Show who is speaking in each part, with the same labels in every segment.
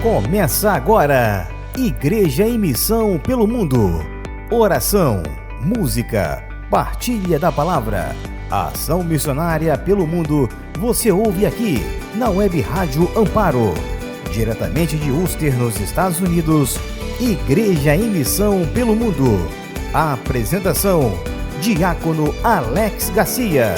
Speaker 1: Começa agora, Igreja em Missão pelo Mundo. Oração, música, partilha da palavra, ação missionária pelo mundo. Você ouve aqui, na Web Rádio Amparo. Diretamente de Worcester, nos Estados Unidos, Igreja em Missão pelo Mundo. A apresentação, Diácono Alex Garcia.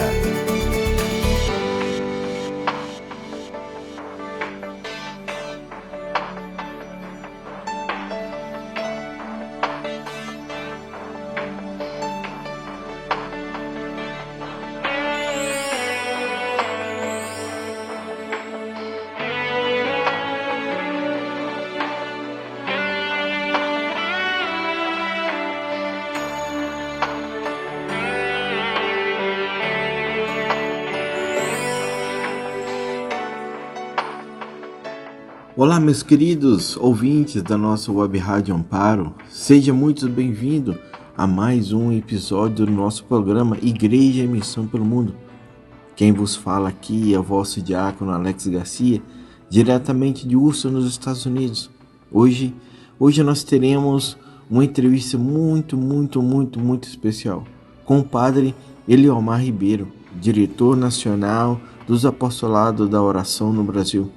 Speaker 2: Olá, meus queridos ouvintes da nossa Web Rádio Amparo, seja muito bem-vindo a mais um episódio do nosso programa Igreja em Missão pelo Mundo. Quem vos fala aqui é o vosso diácono Alex Garcia, diretamente de Worcester, nos Estados Unidos. Hoje nós teremos uma entrevista muito especial com o padre Eliomar Ribeiro, diretor nacional dos Apostolados da Oração no Brasil.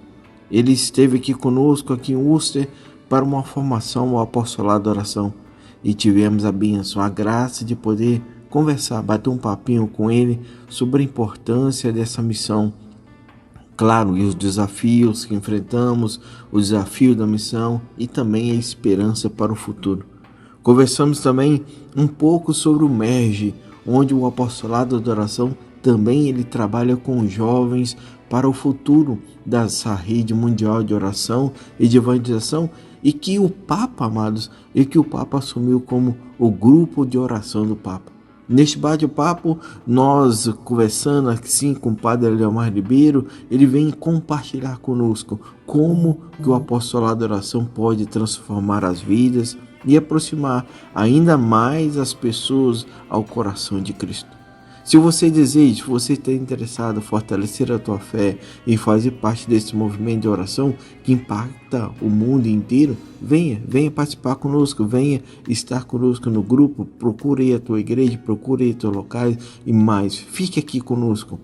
Speaker 2: Ele esteve aqui conosco, aqui em Worcester, para uma formação ao Apostolado da Oração. E tivemos a bênção, a graça de poder conversar, bater um papinho com ele sobre a importância dessa missão. Claro, e os desafios que enfrentamos, o desafio da missão e também a esperança para o futuro. Conversamos também um pouco sobre o MERGE, onde o Apostolado da Oração também ele trabalha com jovens para o futuro dessa rede mundial de oração e de evangelização, e que o Papa, amados, assumiu como o grupo de oração do Papa. Neste bate-papo, nós conversando assim com o Padre Eliomar Ribeiro, ele vem compartilhar conosco como que o apostolado da oração pode transformar as vidas e aproximar ainda mais as pessoas ao coração de Cristo. Se você deseja, se você está interessado em fortalecer a tua fé e fazer parte desse movimento de oração que impacta o mundo inteiro, venha participar conosco, venha estar conosco no grupo, procure aí a tua igreja, procure aí os teus locais e mais, fique aqui conosco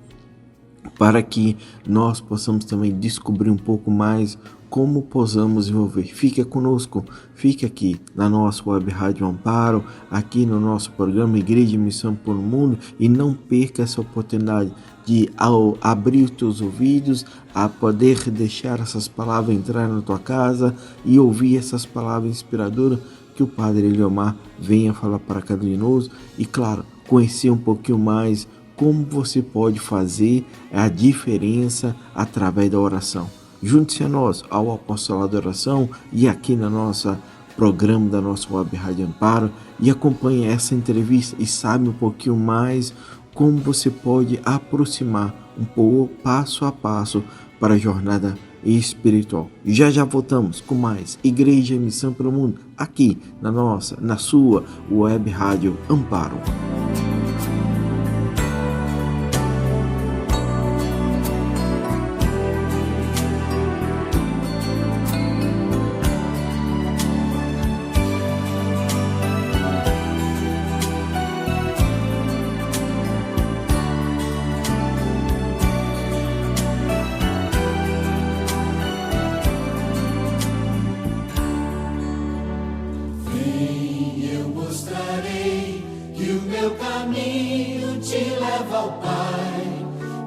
Speaker 2: para que nós possamos também descobrir um pouco mais como possamos envolver. Fique conosco, fique aqui na nossa Web Rádio Amparo, aqui no nosso programa Igreja em Missão pelo Mundo, e não perca essa oportunidade de, ao abrir os teus ouvidos, a poder deixar essas palavras entrar na tua casa e ouvir essas palavras inspiradoras que o Padre Eliomar venha falar para cada um de nós, e claro, conhecer um pouquinho mais como você pode fazer a diferença através da oração. Junte-se a nós ao Apostolado da Oração e aqui na nossa programa da nossa Web Rádio Amparo, e acompanhe essa entrevista e sabe um pouquinho mais como você pode aproximar um pouco, passo a passo, para a jornada espiritual. Já voltamos com mais Igreja em Missão pelo Mundo, aqui na sua Web Rádio Amparo.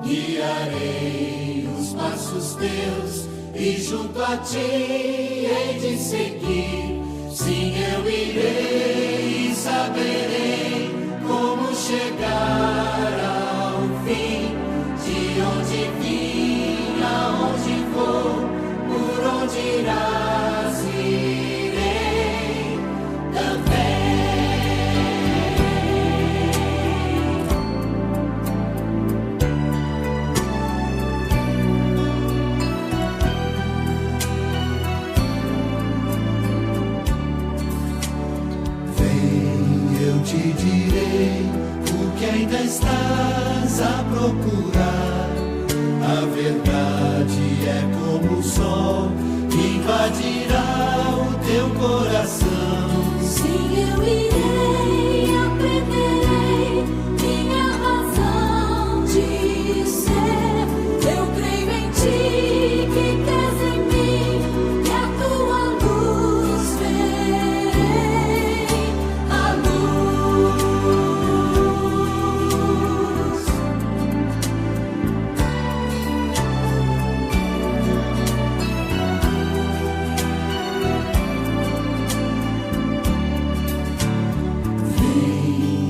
Speaker 3: Guiarei os passos teus e junto a ti hei de seguir. Sim, eu irei e saberei como chegar ao fim. De onde vim, aonde vou, por onde irás, irei também. Te direi o que ainda estás a procurar. A verdade é como o sol que vai invadirá o teu coração.
Speaker 4: Sim, eu irei, aprenderei minha razão de ser. Eu creio em ti, que crês em mim, e a tua luz vem, a luz.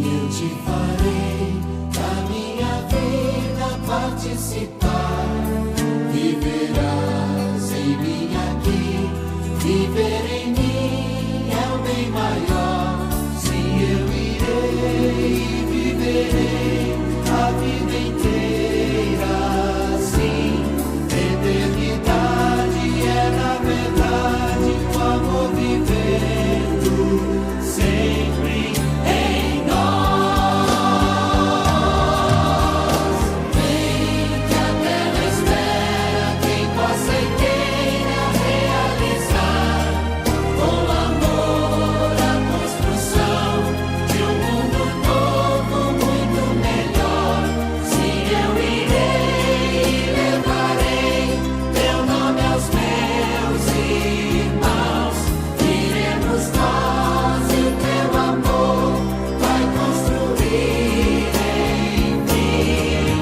Speaker 3: Eu te farei da minha vida participar. Viverás em mim aqui, viver em mim é o bem maior. Sim, eu irei e viverei a vida inteira. Sim, eternidade é na verdade o amor vivendo sempre em nós. Vem que a terra espera quem possa e queira realizar com amor a construção de um mundo novo, muito melhor. Sim, eu irei e levarei teu nome aos meus irmãos. Iremos nós e o teu amor vai construir em mim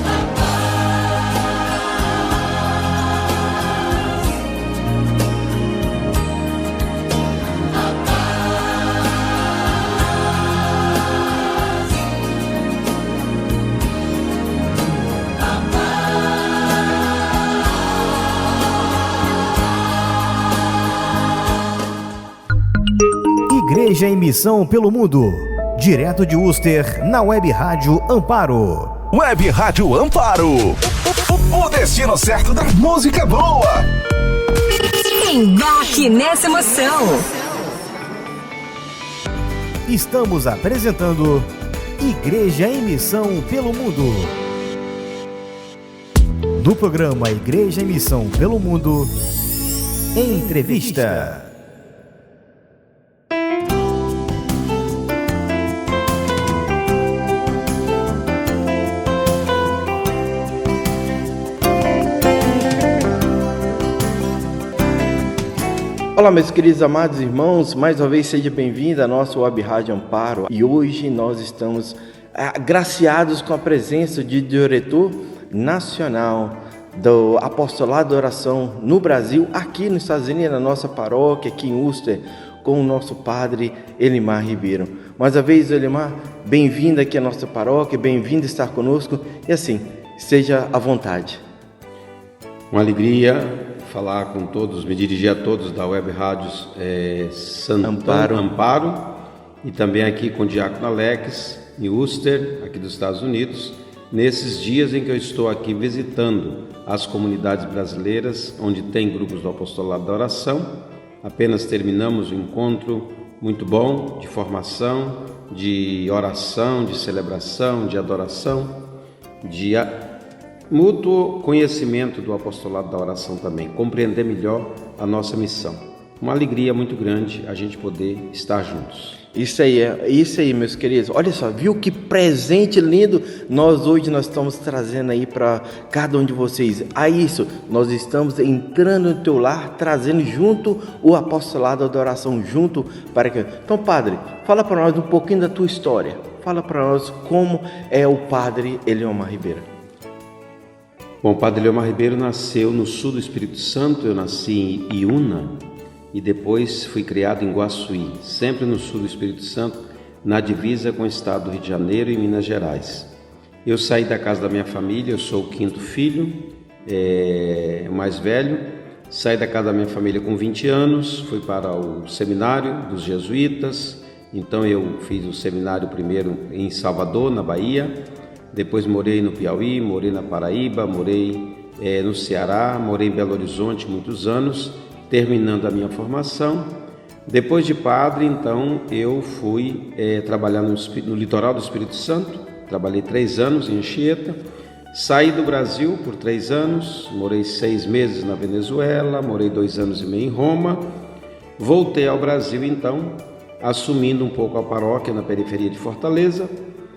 Speaker 3: a paz. A
Speaker 1: Igreja em Missão pelo Mundo. Direto de Worcester, na Web Rádio Amparo.
Speaker 5: Web Rádio Amparo. O destino certo da música boa.
Speaker 6: Embarque nessa emoção.
Speaker 1: Estamos apresentando Igreja em Missão pelo Mundo. No programa Igreja em Missão pelo Mundo, entrevista.
Speaker 2: Olá, meus queridos amados irmãos, mais uma vez seja bem-vindo à nossa Web Rádio Amparo. E hoje nós estamos agraciados com a presença de diretor nacional do Apostolado da Oração no Brasil, aqui nos Estados Unidos, na nossa paróquia, aqui em Worcester, com o nosso padre Elimar Ribeiro. Mais uma vez, Elimar, bem-vindo aqui à nossa paróquia, bem-vindo a estar conosco e assim, esteja à vontade.
Speaker 7: Uma alegria falar com todos, me dirigir a todos da Web Rádios Amparo e também aqui com o Diácono Alex, em Worcester, aqui dos Estados Unidos, nesses dias em que eu estou aqui visitando as comunidades brasileiras, onde tem grupos do Apostolado da Oração. Apenas terminamos um encontro muito bom de formação, de oração, de celebração, de adoração, de mútuo conhecimento do Apostolado da Oração também, compreender melhor a nossa missão. Uma alegria muito grande a gente poder estar juntos.
Speaker 2: Isso aí, meus queridos. Olha só, viu que presente lindo hoje nós estamos trazendo aí para cada um de vocês. Nós estamos entrando no teu lar, trazendo junto o Apostolado da Oração junto para que. Então, padre, fala para nós um pouquinho da tua história. Fala para nós como é o padre Eliomar Ribeiro.
Speaker 7: Bom, o padre Eliomar Ribeiro nasceu no sul do Espírito Santo. Eu nasci em Iuna e depois fui criado em Guaçuí, sempre no sul do Espírito Santo, na divisa com o estado do Rio de Janeiro e Minas Gerais. Eu saí da casa da minha família, eu sou o quinto filho, o mais velho. Saí da casa da minha família com 20 anos, fui para o seminário dos jesuítas. Então eu fiz o seminário primeiro em Salvador, na Bahia. Depois morei no Piauí, morei na Paraíba, morei no Ceará, morei em Belo Horizonte muitos anos, terminando a minha formação. Depois de padre, então, eu fui trabalhar no litoral do Espírito Santo. Trabalhei 3 anos em Anchieta. Saí do Brasil por 3 anos, morei 6 meses na Venezuela, morei 2 anos e meio em Roma, voltei ao Brasil então, assumindo um pouco a paróquia na periferia de Fortaleza.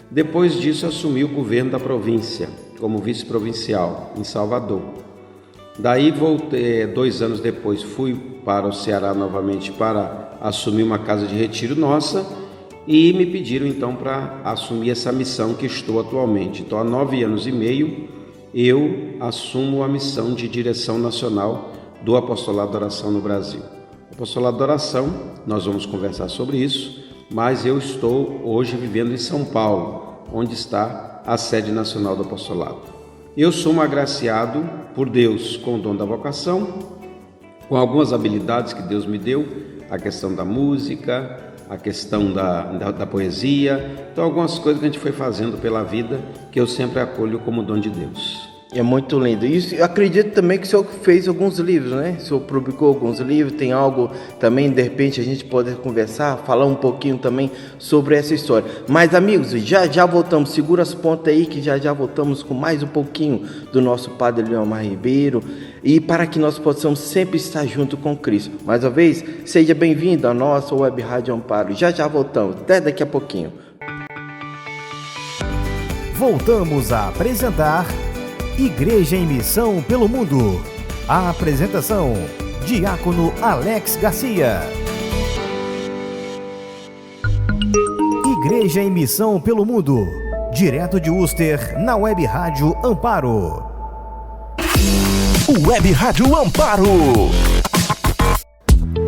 Speaker 7: Depois disso assumi o governo da província, como vice-provincial, em Salvador. Daí voltei, 2 anos depois fui para o Ceará novamente para assumir uma casa de retiro nossa e me pediram então para assumir essa missão que estou atualmente. Então há 9 anos e meio eu assumo a missão de direção nacional do Apostolado da Oração no Brasil. O Apostolado da Oração, nós vamos conversar sobre isso, mas eu estou hoje vivendo em São Paulo, onde está a sede nacional do Apostolado. Eu sou um agraciado por Deus com o dom da vocação, com algumas habilidades que Deus me deu, a questão da música, a questão da poesia, então algumas coisas que a gente foi fazendo pela vida que eu sempre acolho como dom de Deus.
Speaker 2: É muito lindo. E eu acredito também que o senhor fez alguns livros, né? O senhor publicou alguns livros, tem algo também, de repente a gente pode conversar, falar um pouquinho também sobre essa história. Mas amigos, já voltamos, segura as pontas aí que já voltamos com mais um pouquinho do nosso Padre Eliomar Ribeiro e para que nós possamos sempre estar junto com Cristo. Mais uma vez, seja bem-vindo à nossa Web Rádio Amparo. Já voltamos, até daqui a pouquinho.
Speaker 1: Voltamos a apresentar Igreja em Missão pelo Mundo. A apresentação, Diácono Alex Garcia. Igreja em Missão pelo Mundo, direto de Worcester, na Web Rádio Amparo.
Speaker 5: Web Rádio Amparo.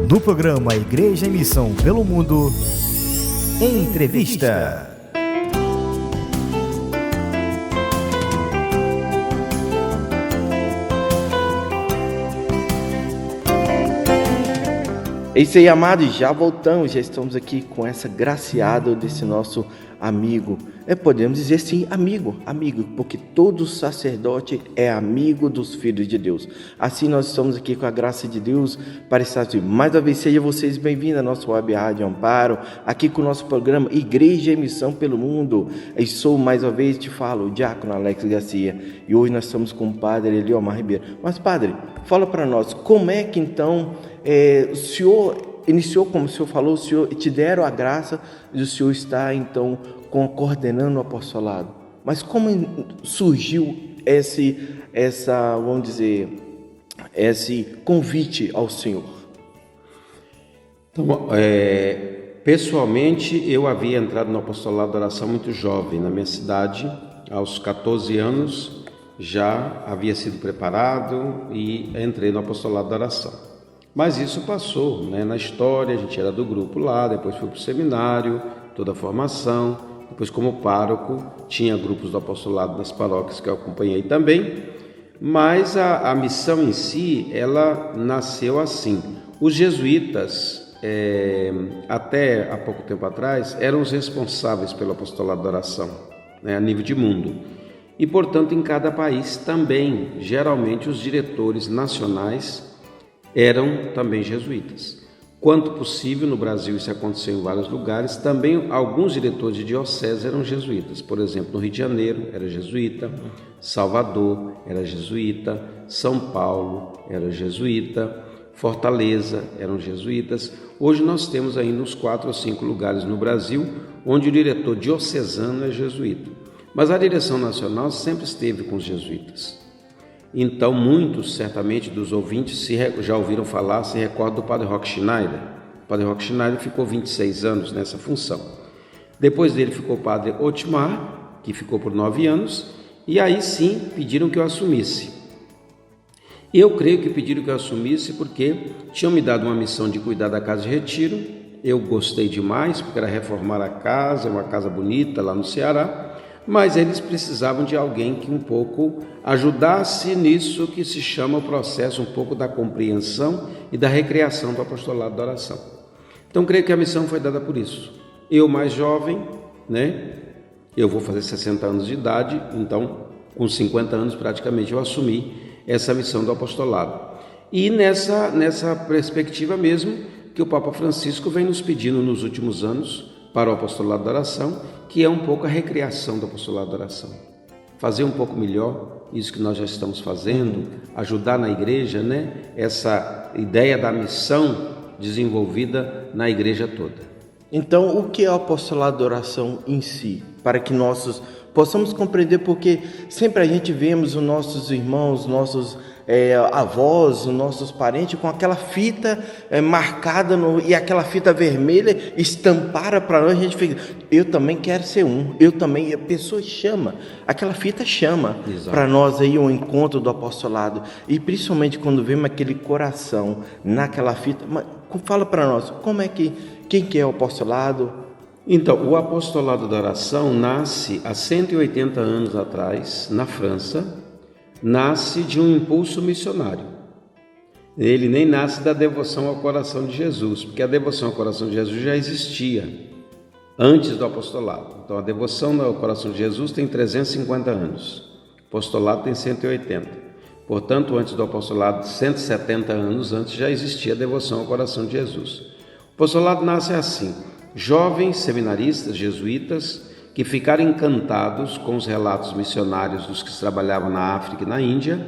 Speaker 1: No programa Igreja em Missão pelo Mundo, entrevista.
Speaker 2: É isso aí, amados, já voltamos, já estamos aqui com essa graciada desse nosso amigo. Podemos dizer sim, amigo, porque todo sacerdote é amigo dos filhos de Deus. Assim nós estamos aqui com a graça de Deus para estar aqui. Mais uma vez, sejam vocês bem-vindos à nossa Web Rádio Amparo, aqui com o nosso programa Igreja em Missão pelo Mundo. Eu sou, mais uma vez, te falo, o Diácono Alex Garcia, e hoje nós estamos com o Padre Eliomar Ribeiro. Mas, Padre, fala para nós, como é que então o senhor iniciou, como o senhor falou, o senhor te deram a graça de o senhor estar então coordenando o apostolado, mas como surgiu esse convite ao Senhor?
Speaker 7: Então, pessoalmente eu havia entrado no apostolado da oração muito jovem, na minha cidade, aos 14 anos já havia sido preparado e entrei no apostolado da oração. Mas isso passou, né? Na história, a gente era do grupo lá, depois fui para o seminário, toda a formação, depois como pároco, tinha grupos do apostolado nas paróquias que eu acompanhei também, mas a missão em si, ela nasceu assim. Os jesuítas, até há pouco tempo atrás, eram os responsáveis pelo apostolado da oração, né, a nível de mundo. E, portanto, em cada país também, geralmente, os diretores nacionais eram também jesuítas. Quanto possível, no Brasil isso aconteceu em vários lugares, também alguns diretores de diocese eram jesuítas. Por exemplo, no Rio de Janeiro era jesuíta, Salvador era jesuíta, São Paulo era jesuíta, Fortaleza eram jesuítas. Hoje nós temos ainda uns 4 ou 5 lugares no Brasil onde o diretor diocesano é jesuíta. Mas a direção nacional sempre esteve com os jesuítas. Então, muitos, certamente, dos ouvintes já ouviram falar, se recordam do Padre Roque Schneider. O Padre Roque Schneider ficou 26 anos nessa função. Depois dele ficou o Padre Otmar, que ficou por 9 anos, e aí sim pediram que eu assumisse. Eu creio que pediram que eu assumisse porque tinham me dado uma missão de cuidar da casa de retiro. Eu gostei demais, porque era reformar a casa, uma casa bonita lá no Ceará. Mas eles precisavam de alguém que um pouco ajudasse nisso que se chama o processo um pouco da compreensão e da recriação do apostolado da oração. Então, creio que a missão foi dada por isso. Eu mais jovem, né? Eu vou fazer 60 anos de idade, então, com 50 anos praticamente, eu assumi essa missão do apostolado. E nessa perspectiva mesmo que o Papa Francisco vem nos pedindo nos últimos anos para o apostolado da oração, que é um pouco a recriação do apostolado da oração. fazer um pouco melhor isso que nós já estamos fazendo, ajudar na igreja, né? Essa ideia da missão desenvolvida na igreja toda.
Speaker 2: Então, o que é o apostolado da oração em si? Para que nós possamos compreender, porque sempre a gente vemos os nossos irmãos, nossos avós, os nossos parentes com aquela fita marcada e aquela fita vermelha estampada para nós. A gente fica, eu também quero ser eu também. A pessoa chama, aquela fita chama para nós aí o encontro do apostolado. E principalmente quando vemos aquele coração naquela fita. Mas fala para nós, como é que, quem que é o apostolado?
Speaker 7: Então, o apostolado da oração nasce há 180 anos atrás, na França, nasce de um impulso missionário. Ele nem nasce da devoção ao coração de Jesus, porque a devoção ao coração de Jesus já existia antes do apostolado. Então, a devoção ao coração de Jesus tem 350 anos, o apostolado tem 180. Portanto, antes do apostolado, 170 anos antes, já existia a devoção ao coração de Jesus. O apostolado nasce assim: jovens seminaristas jesuítas que ficaram encantados com os relatos missionários dos que trabalhavam na África e na Índia,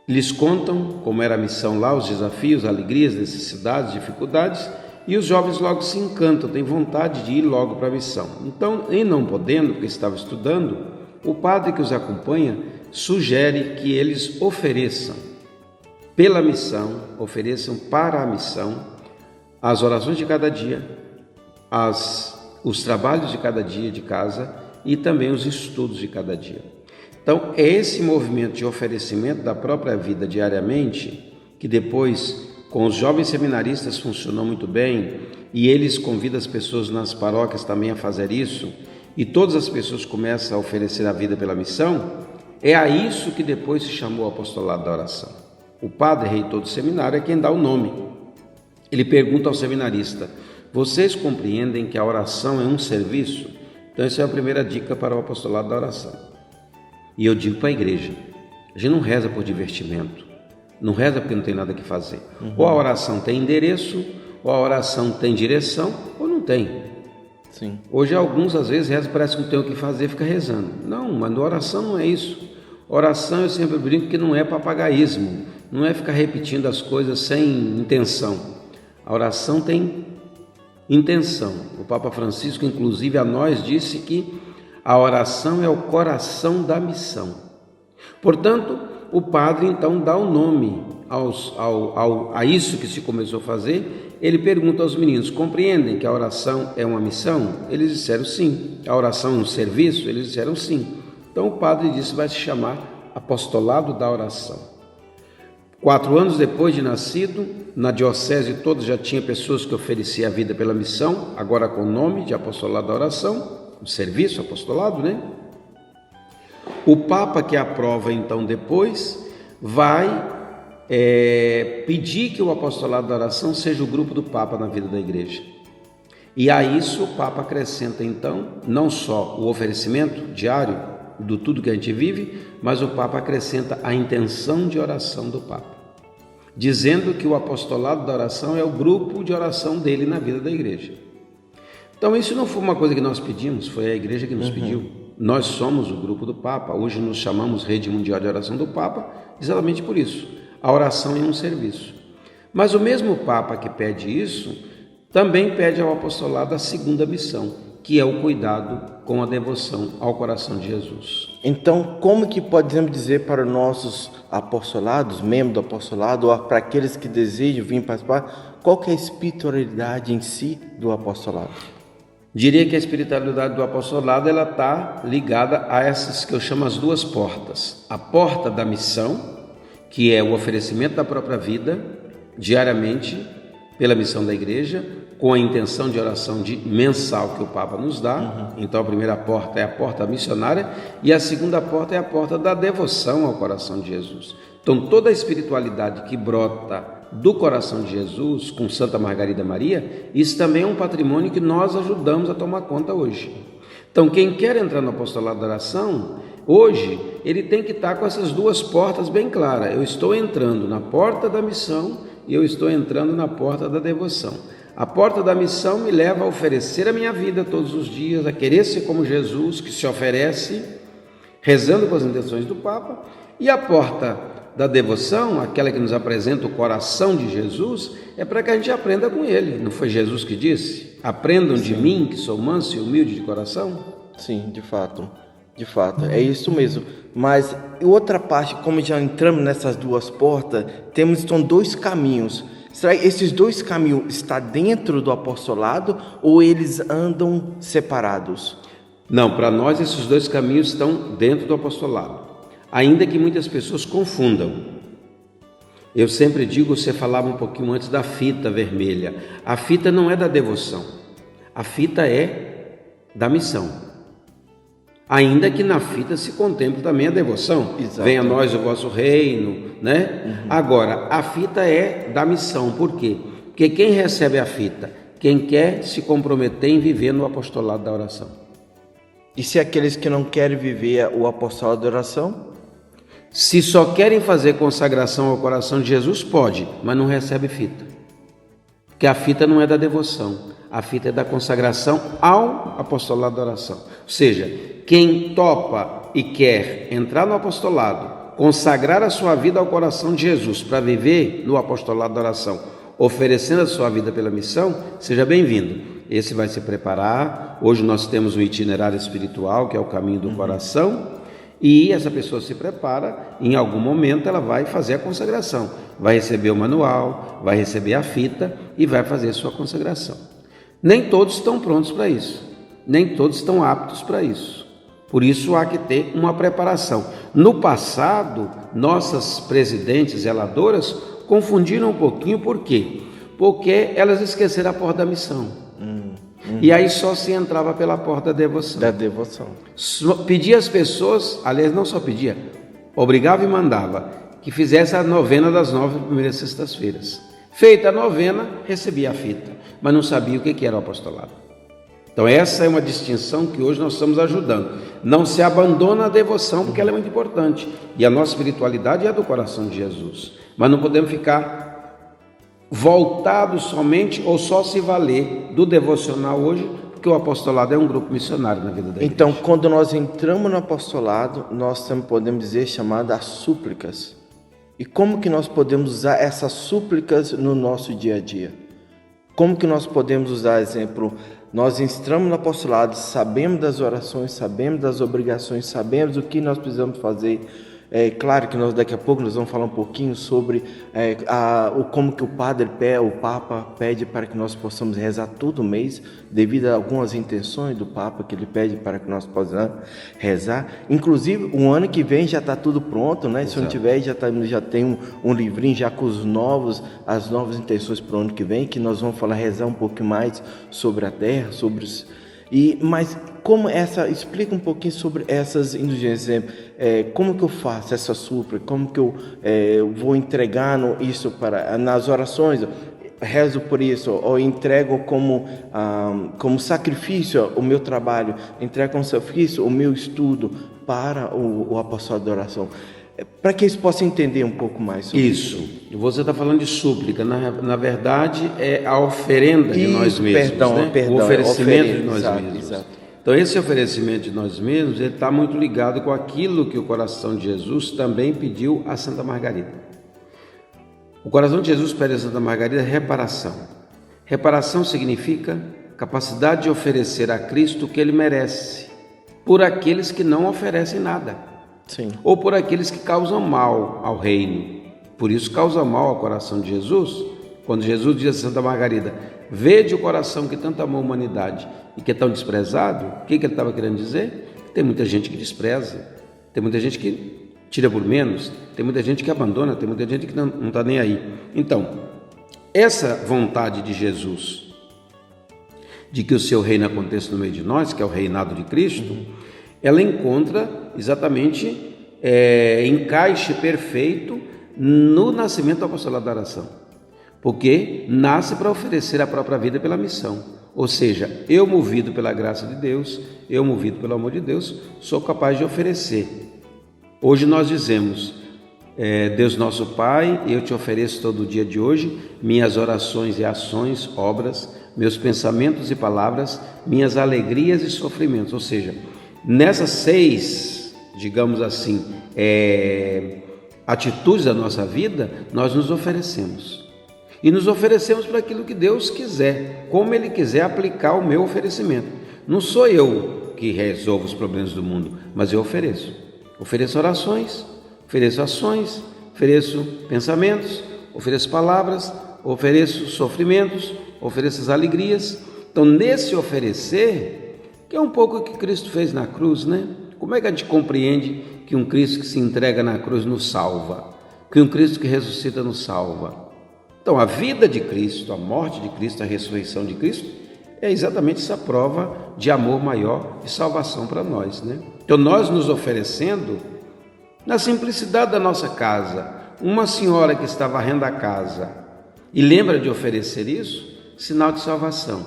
Speaker 7: lhes contam como era a missão lá, os desafios, alegrias, necessidades, dificuldades, e os jovens logo se encantam, têm vontade de ir logo para a missão. Então, em não podendo, porque estava estudando, o padre que os acompanha sugere que eles ofereçam pela missão, ofereçam para a missão as orações de cada dia, os trabalhos de cada dia de casa e também os estudos de cada dia. Então, é esse movimento de oferecimento da própria vida diariamente que depois, com os jovens seminaristas, funcionou muito bem, e eles convidam as pessoas nas paróquias também a fazer isso, e todas as pessoas começam a oferecer a vida pela missão. É a isso que depois se chamou o apostolado da oração. O padre reitor do seminário é quem dá o nome. Ele pergunta ao seminarista: vocês compreendem que a oração é um serviço? Então essa é a primeira dica para o apostolado da oração. E eu digo para a igreja: a gente não reza por divertimento, não reza porque não tem nada que fazer. Ou a oração tem endereço, ou a oração tem direção, ou não tem.
Speaker 2: Sim.
Speaker 7: Hoje alguns às vezes rezam, parece que não tem o que fazer, fica rezando. Não, mas a oração não é isso. Oração, eu sempre brinco que não é papagaísmo, não é ficar repetindo as coisas sem intenção. A oração tem intenção. O Papa Francisco, inclusive, a nós disse que a oração é o coração da missão. Portanto, o padre então dá o nome a isso que se começou a fazer. Ele pergunta aos meninos: compreendem que a oração é uma missão? Eles disseram sim. A oração é um serviço? Eles disseram sim. Então o padre disse: vai se chamar apostolado da oração. 4 anos depois de nascido, na diocese toda já tinha pessoas que ofereciam a vida pela missão, agora com o nome de apostolado da oração, o serviço apostolado, né? O Papa que aprova então depois vai pedir que o apostolado da oração seja o grupo do Papa na vida da igreja. E a isso o Papa acrescenta então não só o oferecimento diário do tudo que a gente vive, mas o Papa acrescenta a intenção de oração do Papa, dizendo que o apostolado da oração é o grupo de oração dele na vida da igreja. Então isso não foi uma coisa que nós pedimos, foi a igreja que nos pediu. Nós somos o grupo do Papa, hoje nos chamamos Rede Mundial de Oração do Papa, exatamente por isso. A oração é um serviço. Mas o mesmo Papa que pede isso, também pede ao apostolado a segunda missão, que é o cuidado com a devoção ao coração de Jesus.
Speaker 2: Então, como que podemos dizer para os nossos apostolados, membros do apostolado, ou para aqueles que desejam vir participar, qual que é a espiritualidade em si do apostolado?
Speaker 7: Diria que a espiritualidade do apostolado ela está ligada a essas que eu chamo as duas portas. A porta da missão, que é o oferecimento da própria vida diariamente pela missão da igreja, com a intenção de oração mensal que o Papa nos dá. Então a primeira porta é a porta missionária e a segunda porta é a porta da devoção ao coração de Jesus. Então toda a espiritualidade que brota do coração de Jesus com Santa Margarida Maria, isso também é um patrimônio que nós ajudamos a tomar conta hoje. Então quem quer entrar no apostolado da oração, hoje ele tem que estar com essas duas portas bem claras. Eu estou entrando na porta da missão e eu estou entrando na porta da devoção. A porta da missão me leva a oferecer a minha vida todos os dias, a querer ser como Jesus, que se oferece rezando com as intenções do Papa, e a porta da devoção, aquela que nos apresenta o coração de Jesus, é para que a gente aprenda com ele. Não foi Jesus que disse? Aprendam de mim, que sou manso e humilde de coração?
Speaker 2: Sim, de fato, é isso mesmo. Mas outra parte, como já entramos nessas duas portas, são dois caminhos. Será que esses dois caminhos estão dentro do apostolado ou eles andam separados?
Speaker 7: Não, para nós esses dois caminhos estão dentro do apostolado, ainda que muitas pessoas confundam. Eu sempre digo, você falava um pouquinho antes da fita vermelha. A fita não é da devoção, a fita é da missão. Ainda que na fita se contemple também a devoção. Exato. Venha a nós o vosso reino, né? Agora, a fita é da missão. Por quê? Porque quem recebe a fita? Quem quer se comprometer em viver no apostolado da oração.
Speaker 2: E se aqueles que não querem viver o apostolado da oração?
Speaker 7: Se só querem fazer consagração ao coração de Jesus, pode, mas não recebe fita. Porque a fita não é da devoção, a fita é da consagração ao apostolado da oração. Ou seja, quem topa e quer entrar no apostolado, consagrar a sua vida ao coração de Jesus para viver no apostolado da oração, oferecendo a sua vida pela missão, seja bem-vindo. Esse vai se preparar. Hoje nós temos um itinerário espiritual, que é o caminho do coração, e essa pessoa se prepara, em algum momento ela vai fazer a consagração, vai receber o manual, vai receber a fita e vai fazer a sua consagração. Nem todos estão prontos para isso, nem todos estão aptos para isso. Por isso há que ter uma preparação. No passado, nossas presidentes zeladoras confundiram um pouquinho, por quê? Porque elas esqueceram a porta da missão. E aí só se entrava pela porta da devoção. Pedia às pessoas, aliás, não só pedia, obrigava e mandava que fizesse a novena das 9 primeiras sextas-feiras. Feita a novena, recebia a fita, mas não sabia o que era o apostolado. Então essa é uma distinção que hoje nós estamos ajudando. Não se abandona a devoção, porque ela é muito importante. E a nossa espiritualidade é a do coração de Jesus. Mas não podemos ficar voltados somente ou só se valer do devocional hoje, porque o apostolado é um grupo missionário na vida da igreja.
Speaker 2: Então, quando nós entramos no apostolado, nós também podemos dizer chamada as súplicas. E como que nós podemos usar essas súplicas no nosso dia a dia? Como que nós podemos usar, exemplo, nós entramos no apostolado, sabemos das orações, sabemos das obrigações, sabemos o que nós precisamos fazer. É claro que daqui a pouco nós vamos falar um pouquinho sobre como que o Papa pede para que nós possamos rezar todo mês, devido a algumas intenções do Papa que ele pede para que nós possamos rezar. Inclusive, o ano que vem já está tudo pronto, né? Exato. Se não tiver, já tem um livrinho já com as novas intenções para o ano que vem, que nós vamos rezar um pouco mais sobre a terra, sobre os... Mas explica um pouquinho sobre essas indulgências, como que eu faço essa súplica, como que eu vou entregar isso nas orações, rezo por isso, ou entrego como sacrifício o meu trabalho, entrego como sacrifício o meu estudo para o apostolado da oração. Para que eles possam entender um pouco mais sobre isso.
Speaker 7: Você está falando de súplica, na verdade é a oferenda de nós mesmos, o oferecimento de nós mesmos. Exato. Então esse oferecimento de nós mesmos está muito ligado com aquilo que o coração de Jesus também pediu a Santa Margarida. O coração de Jesus pede a Santa Margarida reparação. Reparação significa capacidade de oferecer a Cristo o que Ele merece, por aqueles que não oferecem nada.
Speaker 2: Sim.
Speaker 7: Ou por aqueles que causam mal ao reino. Por isso causa mal ao coração de Jesus. Quando Jesus diz a Santa Margarida, vede o coração que tanto amou a humanidade e que é tão desprezado, o que ele estava querendo dizer? Tem muita gente que despreza, tem muita gente que tira por menos, tem muita gente que abandona, tem muita gente que não está nem aí. Então, essa vontade de Jesus, de que o seu reino aconteça no meio de nós, que é o reinado de Cristo, ela encontra exatamente encaixe perfeito no nascimento do apostolado da oração, porque nasce para oferecer a própria vida pela missão, ou seja, eu movido pela graça de Deus, eu movido pelo amor de Deus, sou capaz de oferecer. Hoje nós dizemos, Deus nosso Pai, eu te ofereço todo o dia de hoje, minhas orações e ações, obras, meus pensamentos e palavras, minhas alegrias e sofrimentos, ou seja, nessas 6 digamos assim, atitudes da nossa vida, nós nos oferecemos. E nos oferecemos para aquilo que Deus quiser, como Ele quiser aplicar o meu oferecimento. Não sou eu que resolvo os problemas do mundo, mas eu ofereço. Ofereço orações, ofereço ações, ofereço pensamentos, ofereço palavras, ofereço sofrimentos, ofereço as alegrias. Então, nesse oferecer, que é um pouco o que Cristo fez na cruz, né? Como é que a gente compreende que um Cristo que se entrega na cruz nos salva? Que um Cristo que ressuscita nos salva? Então, a vida de Cristo, a morte de Cristo, a ressurreição de Cristo, é exatamente essa prova de amor maior e salvação para nós, né? Então, nós nos oferecendo na simplicidade da nossa casa. Uma senhora que está varrendo a casa e lembra de oferecer isso, sinal de salvação.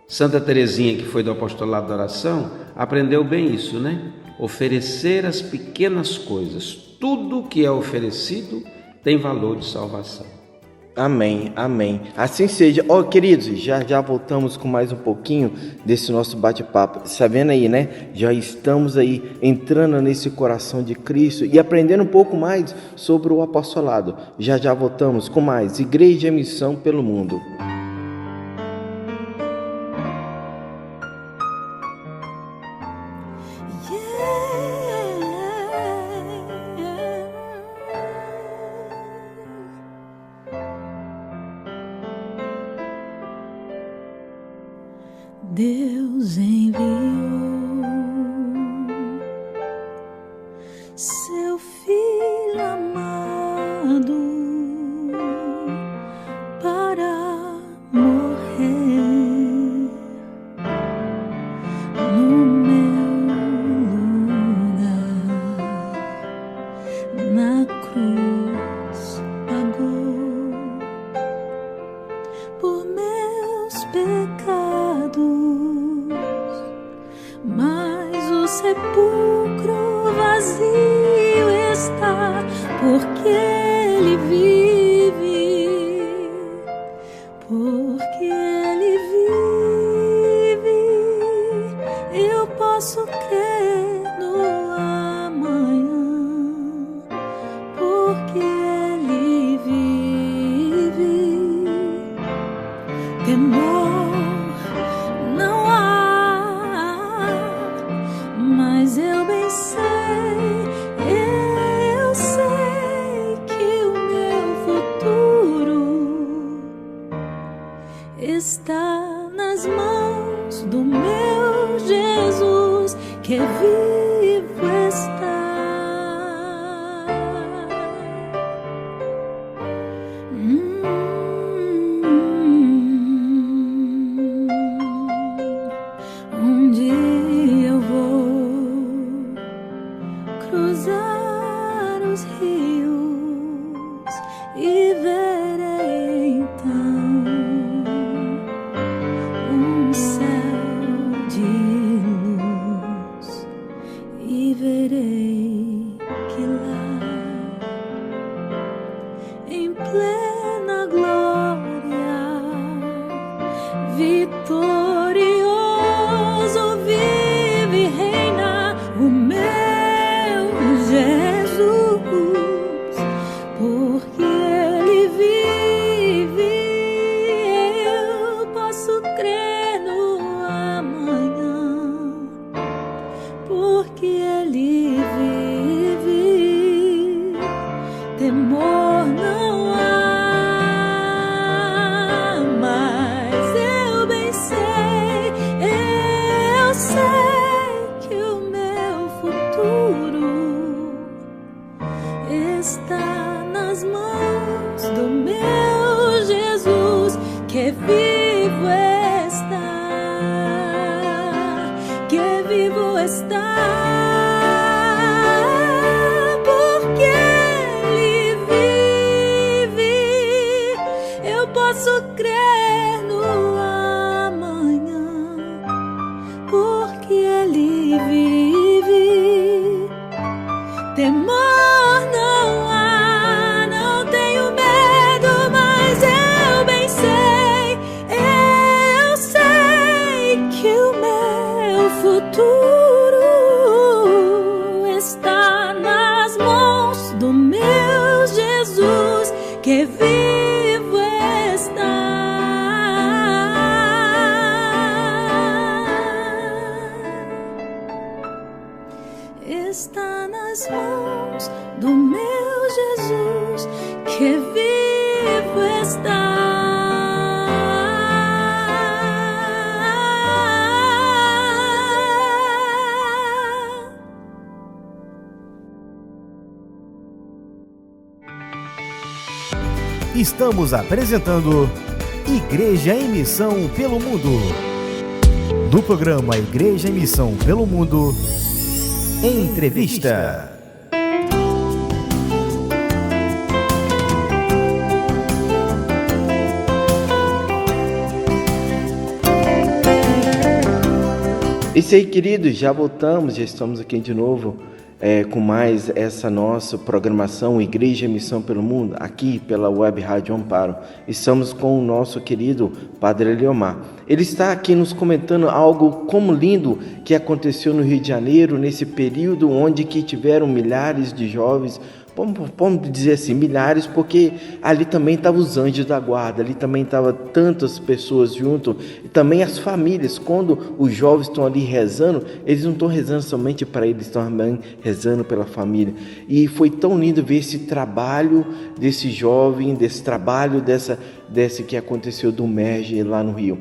Speaker 7: Santa Teresinha, que foi do apostolado da oração, aprendeu bem isso, né? Oferecer as pequenas coisas. Tudo que é oferecido tem valor de salvação.
Speaker 2: Amém, amém. Assim seja. Queridos, já voltamos com mais um pouquinho desse nosso bate-papo. Está vendo aí, né? Já estamos aí entrando nesse coração de Cristo e aprendendo um pouco mais sobre o apostolado. Já voltamos com mais Igreja em Missão pelo Mundo.
Speaker 4: Deus enviou seu Filho amado para morrer no meu lugar. Na cruz pagou por meus pecados, mas o sepulcro vazio está, porque Ele vive, porque Ele vive. Eu posso crer no amanhã, porque Ele vive. Temor não há, mas eu bem sei que o meu futuro está nas mãos do meu Jesus, que vivo está. Um dia eu vou cruzar os rios e verei então um céu de luz, e verei que lá, em plena glória, vitorioso vive e reina o meu Jesus, porque Ele vive. Eu posso crer no amanhã, porque Ele vive. Temor não há, mas eu bem sei que o meu futuro está nas mãos do meu Jesus, que vivo está, que vivo está, porque Ele vive. Eu posso crer no amanhã, porque Ele vive. Temor não há, não tenho medo, mas eu bem sei que o meu futuro está
Speaker 1: Estamos apresentando Igreja em Missão pelo Mundo. No programa Igreja em Missão pelo Mundo, entrevista.
Speaker 2: Isso aí, queridos, já voltamos, já estamos aqui de novo com mais essa nossa programação Igreja em Missão pelo Mundo, aqui pela Web Rádio Amparo. Estamos com o nosso querido Padre Eliomar. Ele está aqui nos comentando algo como lindo que aconteceu no Rio de Janeiro, nesse período onde que tiveram milhares de jovens, vamos dizer assim, milhares, porque ali também estavam os anjos da guarda, ali também estavam tantas pessoas junto, e também as famílias. Quando os jovens estão ali rezando, eles não estão rezando somente para eles, estão também rezando pela família. E foi tão lindo ver esse trabalho desse jovem, desse trabalho desse que aconteceu do MERGE lá no Rio.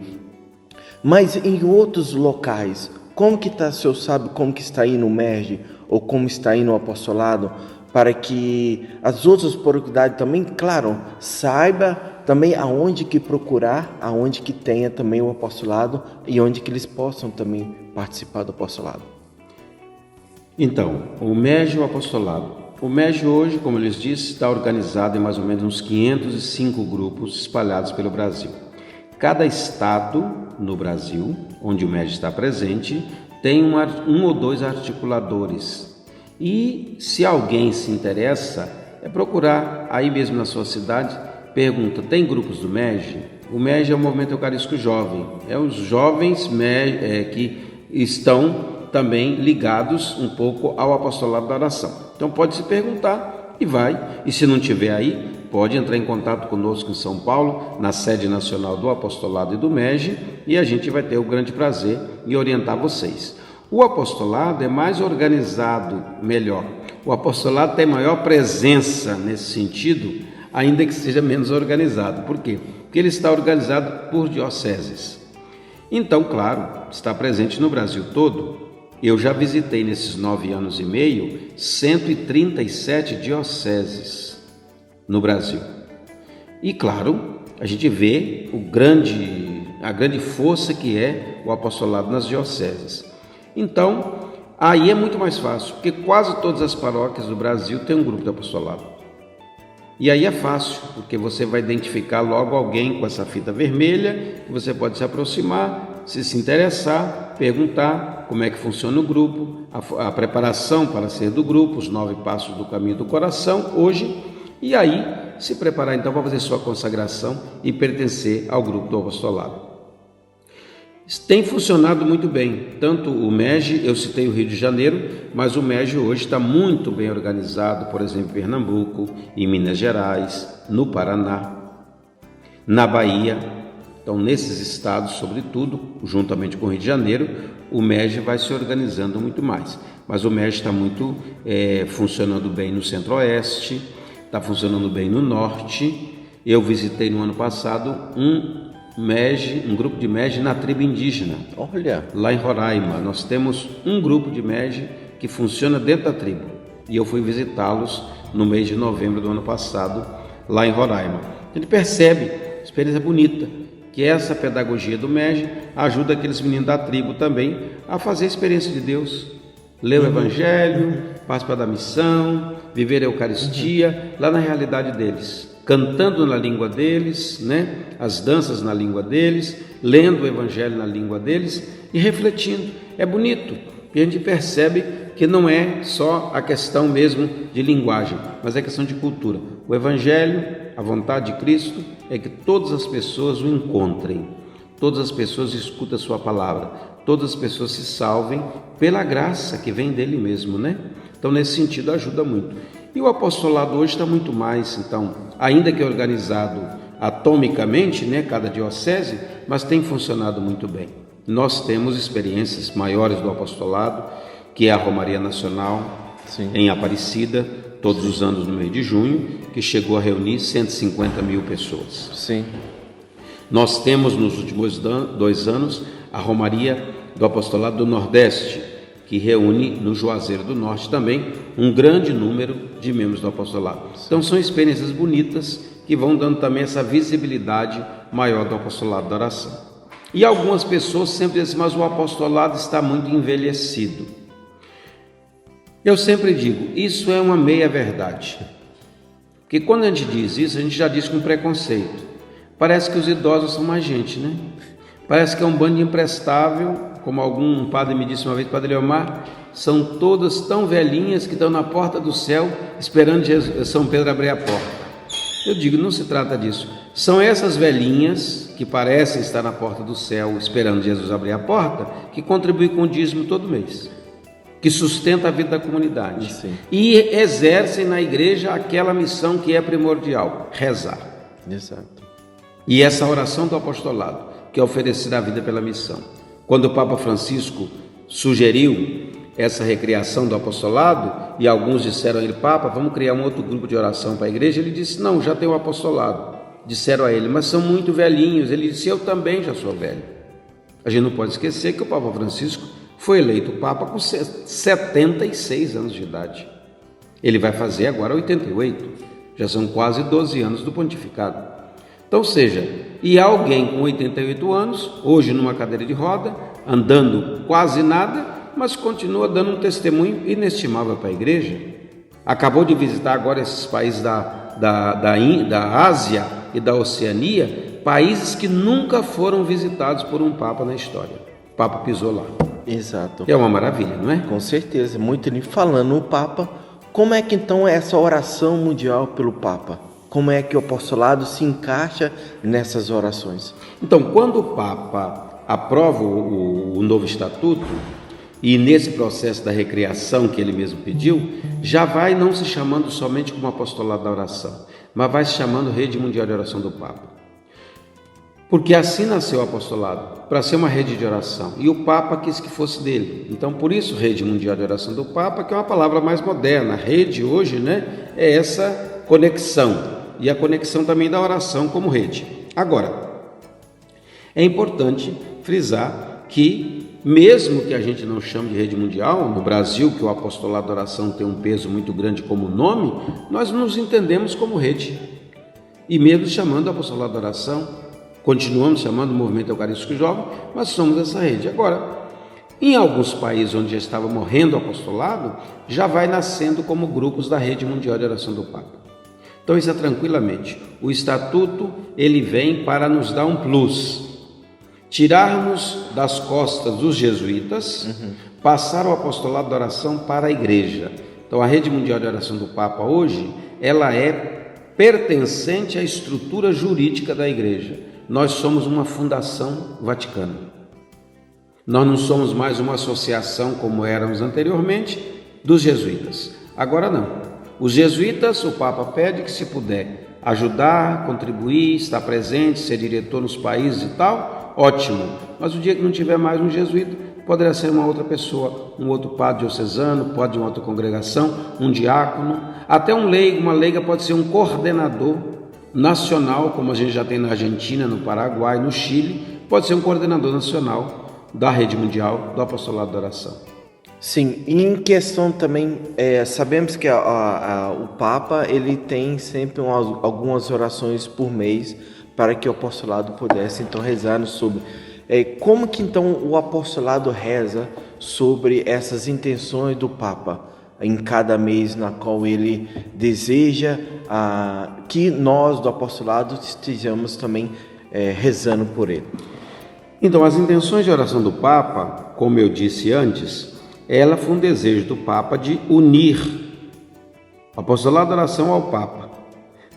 Speaker 2: Mas em outros locais, como que está, o senhor sabe como que está aí no MERGE, ou como está aí no apostolado, para que as outras propriedades também, claro, saiba também aonde que procurar, aonde que tenha também o apostolado e onde que eles possam também participar do apostolado.
Speaker 7: Então, o MERGE e o apostolado. O MERGE hoje, como eu lhes disse, está organizado em mais ou menos uns 505 grupos espalhados pelo Brasil. Cada estado no Brasil, onde o MERGE está presente, tem um ou dois articuladores. E se alguém se interessa, é procurar aí mesmo na sua cidade, pergunta, tem grupos do MERGE? O MERGE é o Movimento Eucarístico Jovem, é os jovens que estão também ligados um pouco ao apostolado da oração. Então pode se perguntar e vai, e se não tiver aí, pode entrar em contato conosco em São Paulo, na sede nacional do apostolado e do MERGE, e a gente vai ter o grande prazer em orientar vocês. O apostolado é mais organizado, melhor. O apostolado tem maior presença nesse sentido, ainda que seja menos organizado. Por quê? Porque ele está organizado por dioceses. Então, claro, está presente no Brasil todo. Eu já visitei nesses 9 anos e meio 137 dioceses no Brasil. E, claro, a gente vê a grande força que é o apostolado nas dioceses. Então, aí é muito mais fácil, porque quase todas as paróquias do Brasil têm um grupo de apostolado. E aí é fácil, porque você vai identificar logo alguém com essa fita vermelha, que você pode se aproximar, se interessar, perguntar como é que funciona o grupo, a preparação para ser do grupo, os 9 passos do caminho do coração, hoje, e aí se preparar então para fazer sua consagração e pertencer ao grupo do apostolado. Tem funcionado muito bem, tanto o MERGE, eu citei o Rio de Janeiro, mas o MERGE hoje está muito bem organizado, por exemplo, em Pernambuco, em Minas Gerais, no Paraná, na Bahia. Então, nesses estados, sobretudo, juntamente com o Rio de Janeiro, o MERGE vai se organizando muito mais. Mas o MERGE está muito funcionando bem no Centro-Oeste, está funcionando bem no Norte. Eu visitei no ano passado um grupo de MERGE na tribo indígena.
Speaker 2: Olha! Lá
Speaker 7: em Roraima, nós temos um grupo de MERGE que funciona dentro da tribo. E eu fui visitá-los no mês de novembro do ano passado, lá em Roraima. A gente percebe, experiência bonita, que essa pedagogia do MERGE ajuda aqueles meninos da tribo também a fazer a experiência de Deus. Ler o Evangelho, participar da missão, viver a Eucaristia, lá na realidade deles. Cantando na língua deles, as danças na língua deles, lendo o Evangelho na língua deles e refletindo. É bonito, e a gente percebe que não é só a questão mesmo de linguagem, mas é questão de cultura. O Evangelho, a vontade de Cristo, é que todas as pessoas o encontrem, todas as pessoas escutem a sua palavra, todas as pessoas se salvem pela graça que vem dele mesmo, Então, nesse sentido, ajuda muito. E o apostolado hoje está muito mais, então, ainda que organizado atomicamente, cada diocese, mas tem funcionado muito bem. Nós temos experiências maiores do apostolado, que é a Romaria Nacional, em Aparecida, todos os anos no mês de junho, que chegou a reunir 150 mil pessoas.
Speaker 2: Sim.
Speaker 7: Nós temos nos últimos 2 anos a Romaria do Apostolado do Nordeste, que reúne no Juazeiro do Norte também um grande número de membros do apostolado. Então são experiências bonitas que vão dando também essa visibilidade maior do apostolado da oração. E algumas pessoas sempre dizem, mas o apostolado está muito envelhecido. Eu sempre digo, isso é uma meia-verdade. Porque quando a gente diz isso, a gente já diz com preconceito. Parece que os idosos são mais gente, né? Parece que é um bando imprestável, como algum padre me disse uma vez, Padre Leomar, são todas tão velhinhas que estão na porta do céu esperando São Pedro abrir a porta. Eu digo, não se trata disso. São essas velhinhas que parecem estar na porta do céu esperando Jesus abrir a porta, que contribuem com o dízimo todo mês, que sustenta a vida da comunidade. Sim. E exercem na igreja aquela missão que é primordial, rezar.
Speaker 2: Exato.
Speaker 7: E essa oração do apostolado, que é oferecer a vida pela missão. Quando o Papa Francisco sugeriu essa recriação do apostolado, e alguns disseram a ele, Papa, vamos criar um outro grupo de oração para a igreja, ele disse, não, já tem o apostolado. Disseram a ele, mas são muito velhinhos. Ele disse, eu também já sou velho. A gente não pode esquecer que o Papa Francisco foi eleito Papa com 76 anos de idade. Ele vai fazer agora 88, já são quase 12 anos do pontificado. Então, seja, e alguém com 88 anos, hoje numa cadeira de roda, andando quase nada, mas continua dando um testemunho inestimável para a igreja. Acabou de visitar agora esses países da Ásia e da Oceania, países que nunca foram visitados por um Papa na história. O Papa pisou lá.
Speaker 2: Exato.
Speaker 7: É uma maravilha, não é?
Speaker 2: Com certeza, muito lindo. Falando o Papa, como é que então é essa oração mundial pelo Papa? Como é que o apostolado se encaixa nessas orações?
Speaker 7: Então, quando o Papa aprova o novo estatuto, e nesse processo da recriação que ele mesmo pediu, já vai não se chamando somente como apostolado da oração, mas vai se chamando Rede Mundial de Oração do Papa. Porque assim nasceu o apostolado, para ser uma rede de oração, e o Papa quis que fosse dele. Então, por isso, Rede Mundial de Oração do Papa, que é uma palavra mais moderna. Rede hoje, né, é essa conexão, e a conexão também da oração como rede. Agora, é importante frisar que, mesmo que a gente não chame de rede mundial, no Brasil, que o apostolado da oração tem um peso muito grande como nome, nós nos entendemos como rede. E mesmo chamando o apostolado da oração, continuamos chamando o movimento eucarístico jovem, mas somos essa rede. Agora, em alguns países onde já estava morrendo o apostolado, já vai nascendo como grupos da Rede Mundial de Oração do Papa. Então, isso é tranquilamente. O estatuto, ele vem para nos dar um plus. Tirarmos das costas dos jesuítas, passar o apostolado da oração para a igreja. Então, a Rede Mundial de Oração do Papa hoje, ela é pertencente à estrutura jurídica da igreja. Nós somos uma fundação vaticana. Nós não somos mais uma associação como éramos anteriormente dos jesuítas. Agora não. Os jesuítas, o Papa pede que, se puder ajudar, contribuir, estar presente, ser diretor nos países e tal, ótimo. Mas o dia que não tiver mais um jesuíta, poderá ser uma outra pessoa, um outro padre diocesano, pode de uma outra congregação, um diácono, até um leigo, uma leiga pode ser um coordenador nacional, como a gente já tem na Argentina, no Paraguai, no Chile, pode ser um coordenador nacional da Rede Mundial do Apostolado da Oração.
Speaker 2: Sim, e em questão também, sabemos que o Papa ele tem sempre algumas orações por mês para que o apostolado pudesse então rezar sobre como que então o apostolado reza sobre essas intenções do Papa em cada mês na qual ele deseja que nós do apostolado estejamos também rezando por ele.
Speaker 7: Então, as intenções de oração do Papa, como eu disse antes, ela foi um desejo do Papa de unir o apostolado da oração ao Papa.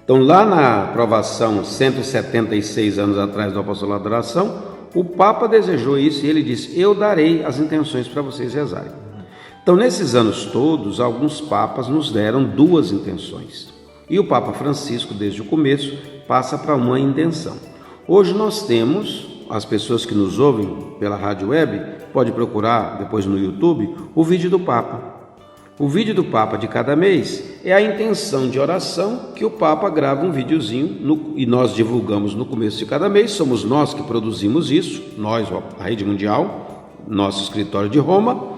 Speaker 7: Então, lá na aprovação, 176 anos atrás do apostolado da oração, o Papa desejou isso e ele disse: eu darei as intenções para vocês rezarem. Então, nesses anos todos, alguns papas nos deram 2 intenções. E o Papa Francisco, desde o começo, passa para uma intenção. Hoje nós temos, as pessoas que nos ouvem pela rádio web, pode procurar depois no YouTube, o vídeo do Papa. O vídeo do Papa de cada mês é a intenção de oração que o Papa grava um videozinho e nós divulgamos no começo de cada mês. Somos nós que produzimos isso, nós, a Rede Mundial, nosso escritório de Roma,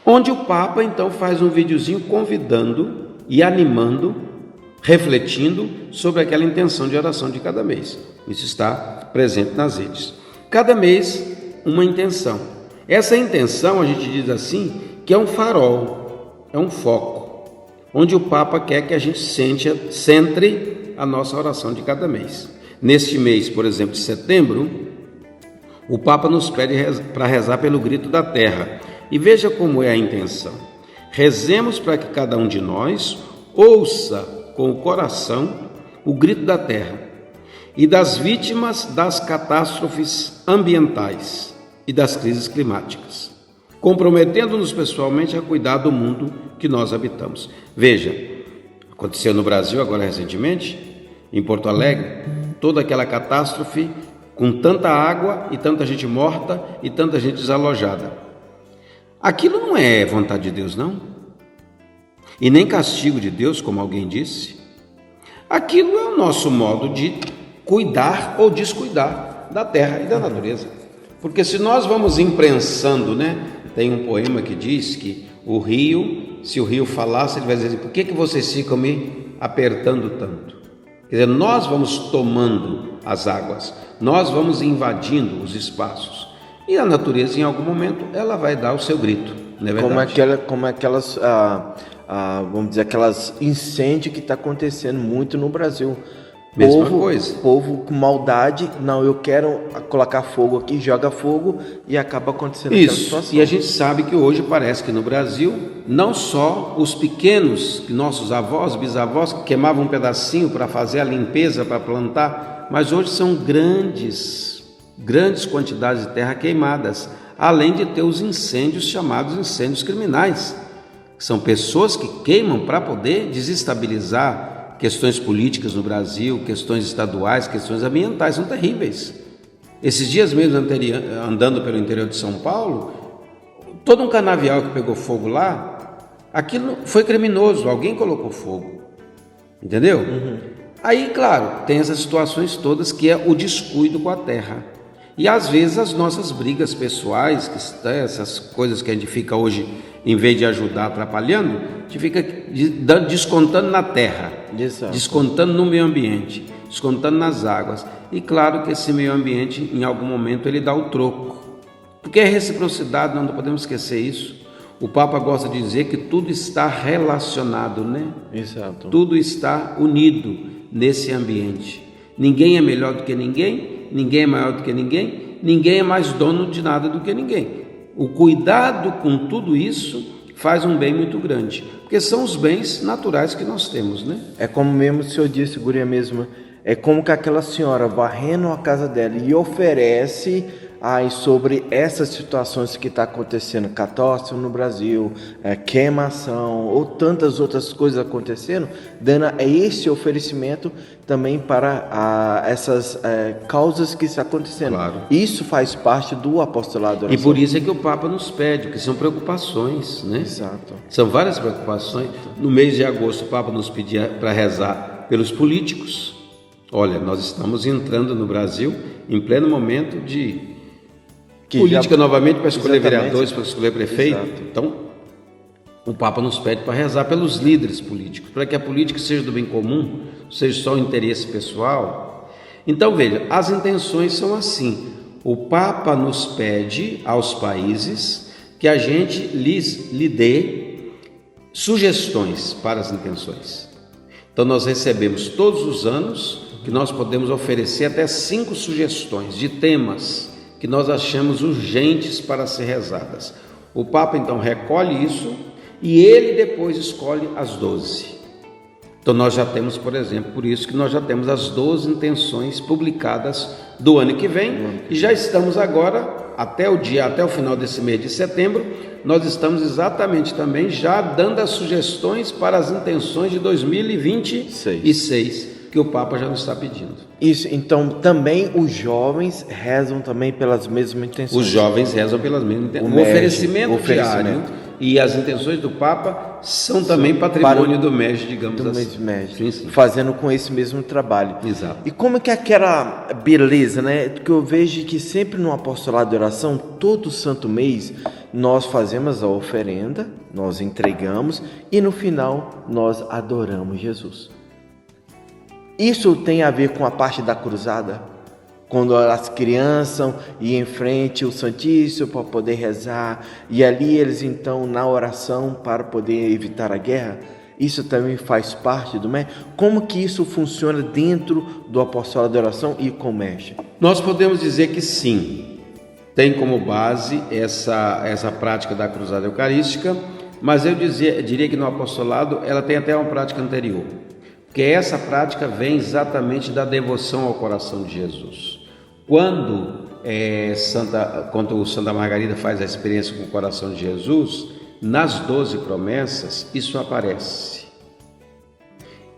Speaker 7: onde o Papa então faz um videozinho convidando e animando, refletindo sobre aquela intenção de oração de cada mês. Isso está presente nas redes. Cada mês, uma intenção. Essa intenção, a gente diz assim, que é um farol, é um foco, onde o Papa quer que a gente centre a nossa oração de cada mês. Neste mês, por exemplo, de setembro, o Papa nos pede para rezar pelo grito da terra. E veja como é a intenção. Rezemos para que cada um de nós ouça com o coração o grito da terra e das vítimas das catástrofes ambientais e das crises climáticas, comprometendo-nos pessoalmente a cuidar do mundo que nós habitamos. Veja, aconteceu no Brasil agora recentemente, em Porto Alegre, toda aquela catástrofe com tanta água e tanta gente morta e tanta gente desalojada. Aquilo não é vontade de Deus, não. E nem castigo de Deus, como alguém disse. Aquilo é o nosso modo de cuidar ou descuidar da terra e da natureza. Porque se nós vamos imprensando, né? Tem um poema que diz que o rio, se o rio falasse, ele vai dizer: por que vocês ficam me apertando tanto? Quer dizer, nós vamos tomando as águas, nós vamos invadindo os espaços. E a natureza, em algum momento, ela vai dar o seu grito, não é verdade?
Speaker 2: Como aquelas, vamos dizer, aquelas incêndios que está acontecendo muito no Brasil.
Speaker 7: Mesma coisa.
Speaker 2: Povo com maldade, não, eu quero colocar fogo aqui, joga fogo e acaba acontecendo aquela situação.
Speaker 7: E a gente sabe que hoje parece que no Brasil, não só os pequenos, nossos avós, bisavós, que queimavam um pedacinho para fazer a limpeza, para plantar, mas hoje são grandes quantidades de terra queimadas, além de ter os incêndios chamados incêndios criminais, que são pessoas que queimam para poder desestabilizar questões políticas no Brasil, questões estaduais, questões ambientais, são terríveis. Esses dias mesmo, andando pelo interior de São Paulo, todo um canavial que pegou fogo lá, aquilo foi criminoso, alguém colocou fogo, entendeu? Aí, claro, tem essas situações todas que é o descuido com a terra. E às vezes as nossas brigas pessoais, essas coisas que a gente fica hoje, em vez de ajudar, atrapalhando, a gente fica descontando na terra, descontando no meio ambiente, descontando nas águas. E claro que esse meio ambiente, em algum momento, ele dá o troco. Porque é reciprocidade, não podemos esquecer isso. O Papa gosta de dizer que tudo está relacionado, né?
Speaker 2: Exato.
Speaker 7: Tudo está unido nesse ambiente. Ninguém é melhor do que ninguém, ninguém é maior do que ninguém, ninguém é mais dono de nada do que ninguém. O cuidado com tudo isso faz um bem muito grande, porque são os bens naturais que nós temos, né?
Speaker 2: É como mesmo o senhor disse, guria mesmo, é como que aquela senhora varrendo a casa dela e oferece sobre essas situações que está acontecendo, catástrofe no Brasil, queimação ou tantas outras coisas acontecendo, dando esse oferecimento também para essas causas que estão acontecendo.
Speaker 7: Claro.
Speaker 2: Isso faz parte do apostolado.
Speaker 7: E por isso é que o Papa nos pede, que são preocupações, né?
Speaker 2: Exato.
Speaker 7: São várias preocupações. No mês de agosto o Papa nos pedia para rezar pelos políticos. Olha, nós estamos entrando no Brasil em pleno momento de política novamente, para escolher vereadores, para escolher prefeito. Exato. Então, o Papa nos pede para rezar pelos líderes políticos, para que a política seja do bem comum, seja só o interesse pessoal. Então, veja, as intenções são assim. O Papa nos pede aos países que a gente lhe dê sugestões para as intenções. Então, nós recebemos todos os anos que nós podemos oferecer até 5 sugestões de temas que nós achamos urgentes para ser rezadas. O Papa então recolhe isso e ele depois escolhe as 12. Então nós já temos, por exemplo, por isso que nós já temos as 12 intenções publicadas do ano que vem e já estamos agora, até o final desse mês de setembro, nós estamos exatamente também já dando as sugestões para as intenções de 2026. Que o Papa já nos está pedindo.
Speaker 2: Isso, então também os jovens rezam também pelas mesmas intenções.
Speaker 7: Os jovens rezam pelas mesmas intenções. O oferecimento diário E as intenções do Papa são também patrimônio do MEG, digamos assim.
Speaker 2: Sim, sim. Fazendo com esse mesmo trabalho.
Speaker 7: Exato.
Speaker 2: E como que é aquela beleza, né? Que eu vejo que sempre no apostolado de oração, todo santo mês, nós fazemos a oferenda, nós entregamos e no final nós adoramos Jesus. Isso tem a ver com a parte da cruzada? Quando as crianças iam em frente ao Santíssimo para poder rezar, e ali eles então na oração para poder evitar a guerra, isso também faz parte do MEG? Como que isso funciona dentro do apostolado de oração e com o MEG?
Speaker 7: Nós podemos dizer que sim, tem como base essa prática da cruzada eucarística, mas eu diria que no apostolado ela tem até uma prática anterior, porque essa prática vem exatamente da devoção ao coração de Jesus. Quando Santa Margarida faz a experiência com o coração de Jesus, nas 12 promessas, isso aparece.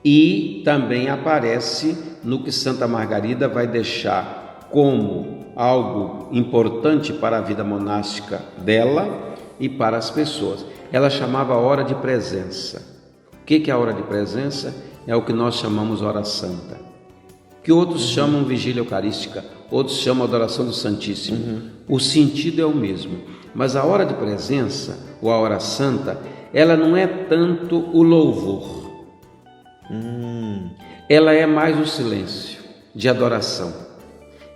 Speaker 7: E também aparece no que Santa Margarida vai deixar como algo importante para a vida monástica dela e para as pessoas. Ela chamava a hora de presença. O que é a hora de presença? É o que nós chamamos hora santa, que outros chamam vigília eucarística, outros chamam adoração do Santíssimo. O sentido é o mesmo, mas a hora de presença, ou a hora santa, ela não é tanto o louvor, ela é mais o silêncio de adoração.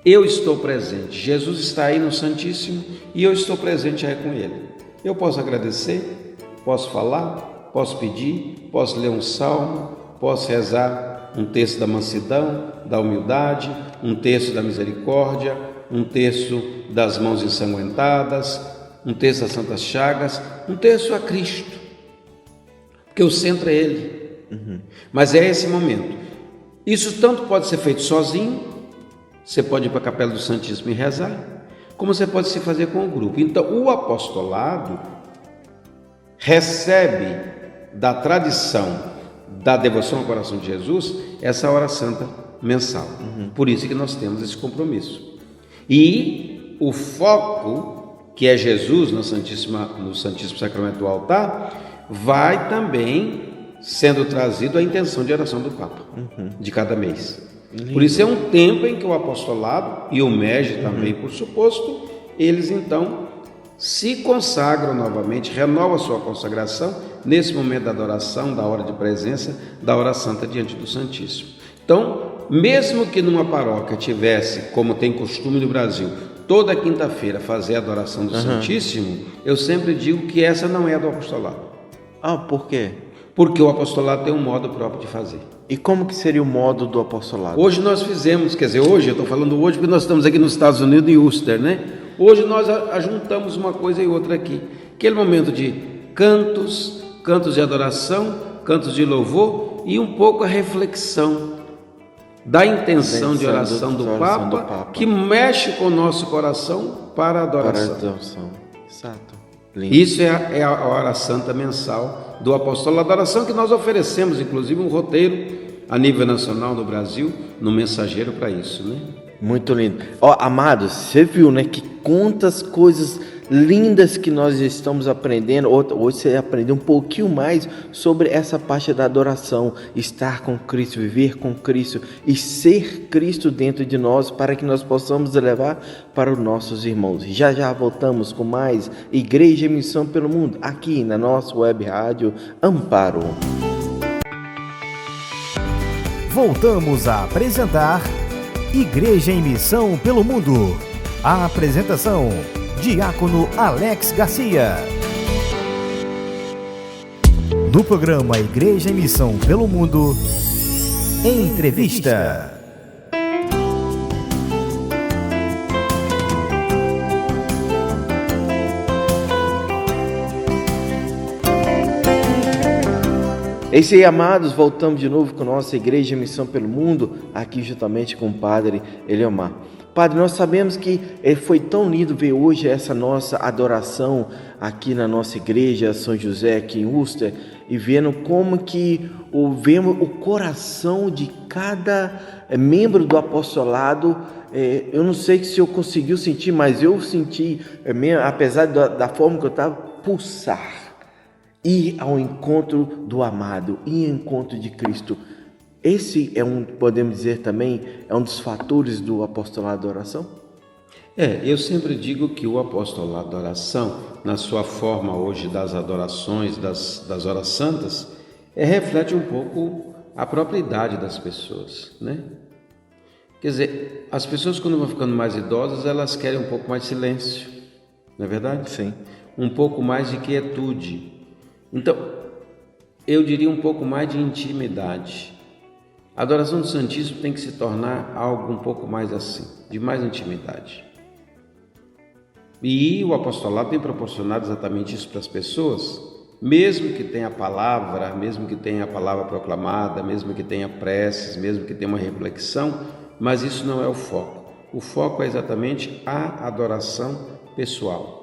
Speaker 7: Eu estou presente, Jesus está aí no Santíssimo e eu estou presente aí com Ele. Eu posso agradecer, posso falar, posso pedir, posso ler um salmo, posso rezar um texto da mansidão, da humildade, um texto da misericórdia, um texto das mãos ensanguentadas, um texto das santas chagas, um texto a Cristo, porque o centro é Ele. Mas é esse momento. Isso tanto pode ser feito sozinho, você pode ir para a Capela do Santíssimo e rezar, como você pode se fazer com o grupo. Então, o apostolado recebe da tradição da devoção ao coração de Jesus, essa hora santa mensal. Por isso que nós temos esse compromisso. E o foco, que é Jesus no Santíssimo Sacramento do altar, vai também sendo trazido a intenção de oração do Papa, de cada mês. Por isso é um tempo em que o apostolado, e o MEG também, por suposto, eles então se consagram novamente, renovam a sua consagração nesse momento da adoração, da hora de presença, da hora santa diante do Santíssimo. Então, mesmo que numa paróquia tivesse, como tem costume no Brasil, toda quinta-feira fazer a adoração do Santíssimo, eu sempre digo que essa não é a do apostolado.
Speaker 2: Por quê?
Speaker 7: Porque o apostolado tem um modo próprio de fazer.
Speaker 2: E como que seria o modo do apostolado?
Speaker 7: Hoje nós fizemos, hoje, eu estou falando hoje porque nós estamos aqui nos Estados Unidos, em Worcester, né? Hoje nós ajuntamos uma coisa e outra aqui. Aquele momento de cantos de adoração, cantos de louvor e um pouco a reflexão da intenção de oração do Papa, que mexe com o nosso coração para a adoração.
Speaker 2: Exato. Lindo.
Speaker 7: Isso é a hora santa mensal do apostolado, a adoração que nós oferecemos, inclusive um roteiro a nível nacional no Brasil, no Mensageiro para isso, né?
Speaker 2: Muito lindo. Amados, você viu, né, que quantas coisas lindas que nós estamos aprendendo. Hoje você aprendeu um pouquinho mais sobre essa parte da adoração, estar com Cristo, viver com Cristo e ser Cristo dentro de nós, para que nós possamos levar para os nossos irmãos. Já voltamos com mais Igreja em Missão pelo Mundo, aqui na nossa web rádio Amparo.
Speaker 1: Voltamos a apresentar Igreja em Missão pelo Mundo. A apresentação: Diácono Alex Garcia. No programa Igreja em Missão pelo Mundo, entrevista.
Speaker 2: É isso aí, amados, voltamos de novo com a nossa Igreja em Missão pelo Mundo, aqui juntamente com o Padre Eliomar. Padre, nós sabemos que foi tão lindo ver hoje essa nossa adoração aqui na nossa igreja São José, aqui em Worcester, e vendo como que vemos o coração de cada membro do apostolado. Eu não sei se eu conseguiu sentir, mas eu senti, apesar da forma que eu estava, pulsar. ir ao encontro do amado, ir ao encontro de Cristo. Esse é podemos dizer também, é um dos fatores do apostolado da oração?
Speaker 7: Eu sempre digo que o apostolado da oração, na sua forma hoje das adorações, das horas santas, reflete um pouco a própria idade das pessoas, né? Quer dizer, as pessoas quando vão ficando mais idosas, elas querem um pouco mais de silêncio, não é verdade?
Speaker 2: Sim.
Speaker 7: Um pouco mais de quietude. Então, eu diria um pouco mais de intimidade. A adoração do Santíssimo tem que se tornar algo um pouco mais assim, de mais intimidade. E o apostolado tem proporcionado exatamente isso para as pessoas, mesmo que tenha a palavra, mesmo que tenha a palavra proclamada, mesmo que tenha preces, mesmo que tenha uma reflexão, mas isso não é o foco. O foco é exatamente a adoração pessoal.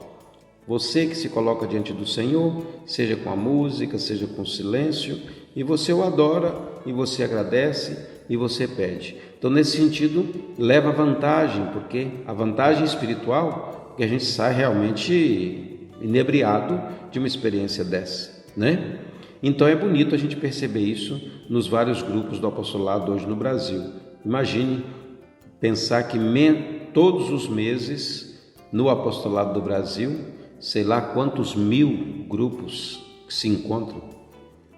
Speaker 7: Você que se coloca diante do Senhor, seja com a música, seja com o silêncio, e você o adora, e você agradece, e você pede. Então, nesse sentido, leva vantagem, porque a vantagem espiritual é que a gente sai realmente inebriado de uma experiência dessa, né? Então, é bonito a gente perceber isso nos vários grupos do apostolado hoje no Brasil. Imagine pensar que todos os meses, no apostolado do Brasil, sei lá quantos mil grupos que se encontram,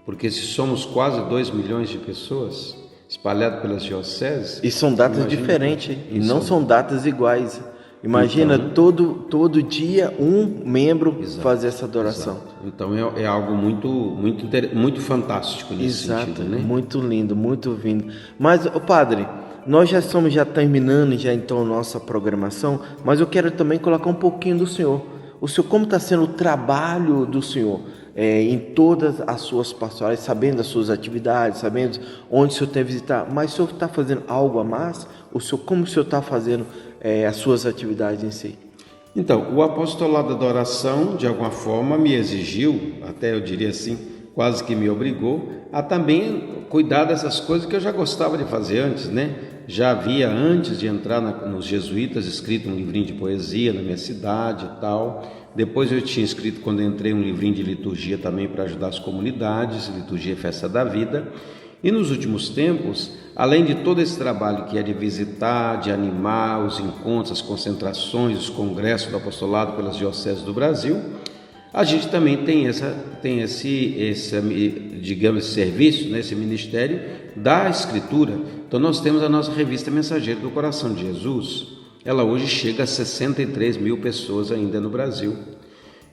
Speaker 7: porque se somos quase 2 milhões de pessoas espalhadas pelas dioceses...
Speaker 2: E são datas diferentes, e não são datas iguais. Imagina então, todo dia um membro fazer essa adoração.
Speaker 7: Exato. Então é algo muito fantástico nesse sentido, né?
Speaker 2: Muito lindo, muito lindo. Mas, padre, nós já estamos terminando então nossa programação, mas eu quero também colocar um pouquinho do senhor. O senhor, como está sendo o trabalho do senhor em todas as suas pastorais, sabendo das suas atividades, sabendo onde o senhor tem que visitar, mas o senhor está fazendo algo a mais? Como o senhor está fazendo as suas atividades em si?
Speaker 7: Então, o apostolado da oração, de alguma forma, me exigiu, até eu diria assim, quase que me obrigou, a também cuidar dessas coisas que eu já gostava de fazer antes, né? Já havia, antes de entrar nos jesuítas, escrito um livrinho de poesia na minha cidade e tal. Depois eu tinha escrito, quando entrei, um livrinho de liturgia também para ajudar as comunidades, liturgia e festa da vida. E nos últimos tempos, além de todo esse trabalho que é de visitar, de animar os encontros, as concentrações, os congressos do apostolado pelas dioceses do Brasil, a gente também tem esse serviço, né, esse ministério da escritura. Então nós temos a nossa revista Mensageiro do Coração de Jesus. Ela hoje chega a 63 mil pessoas ainda no Brasil.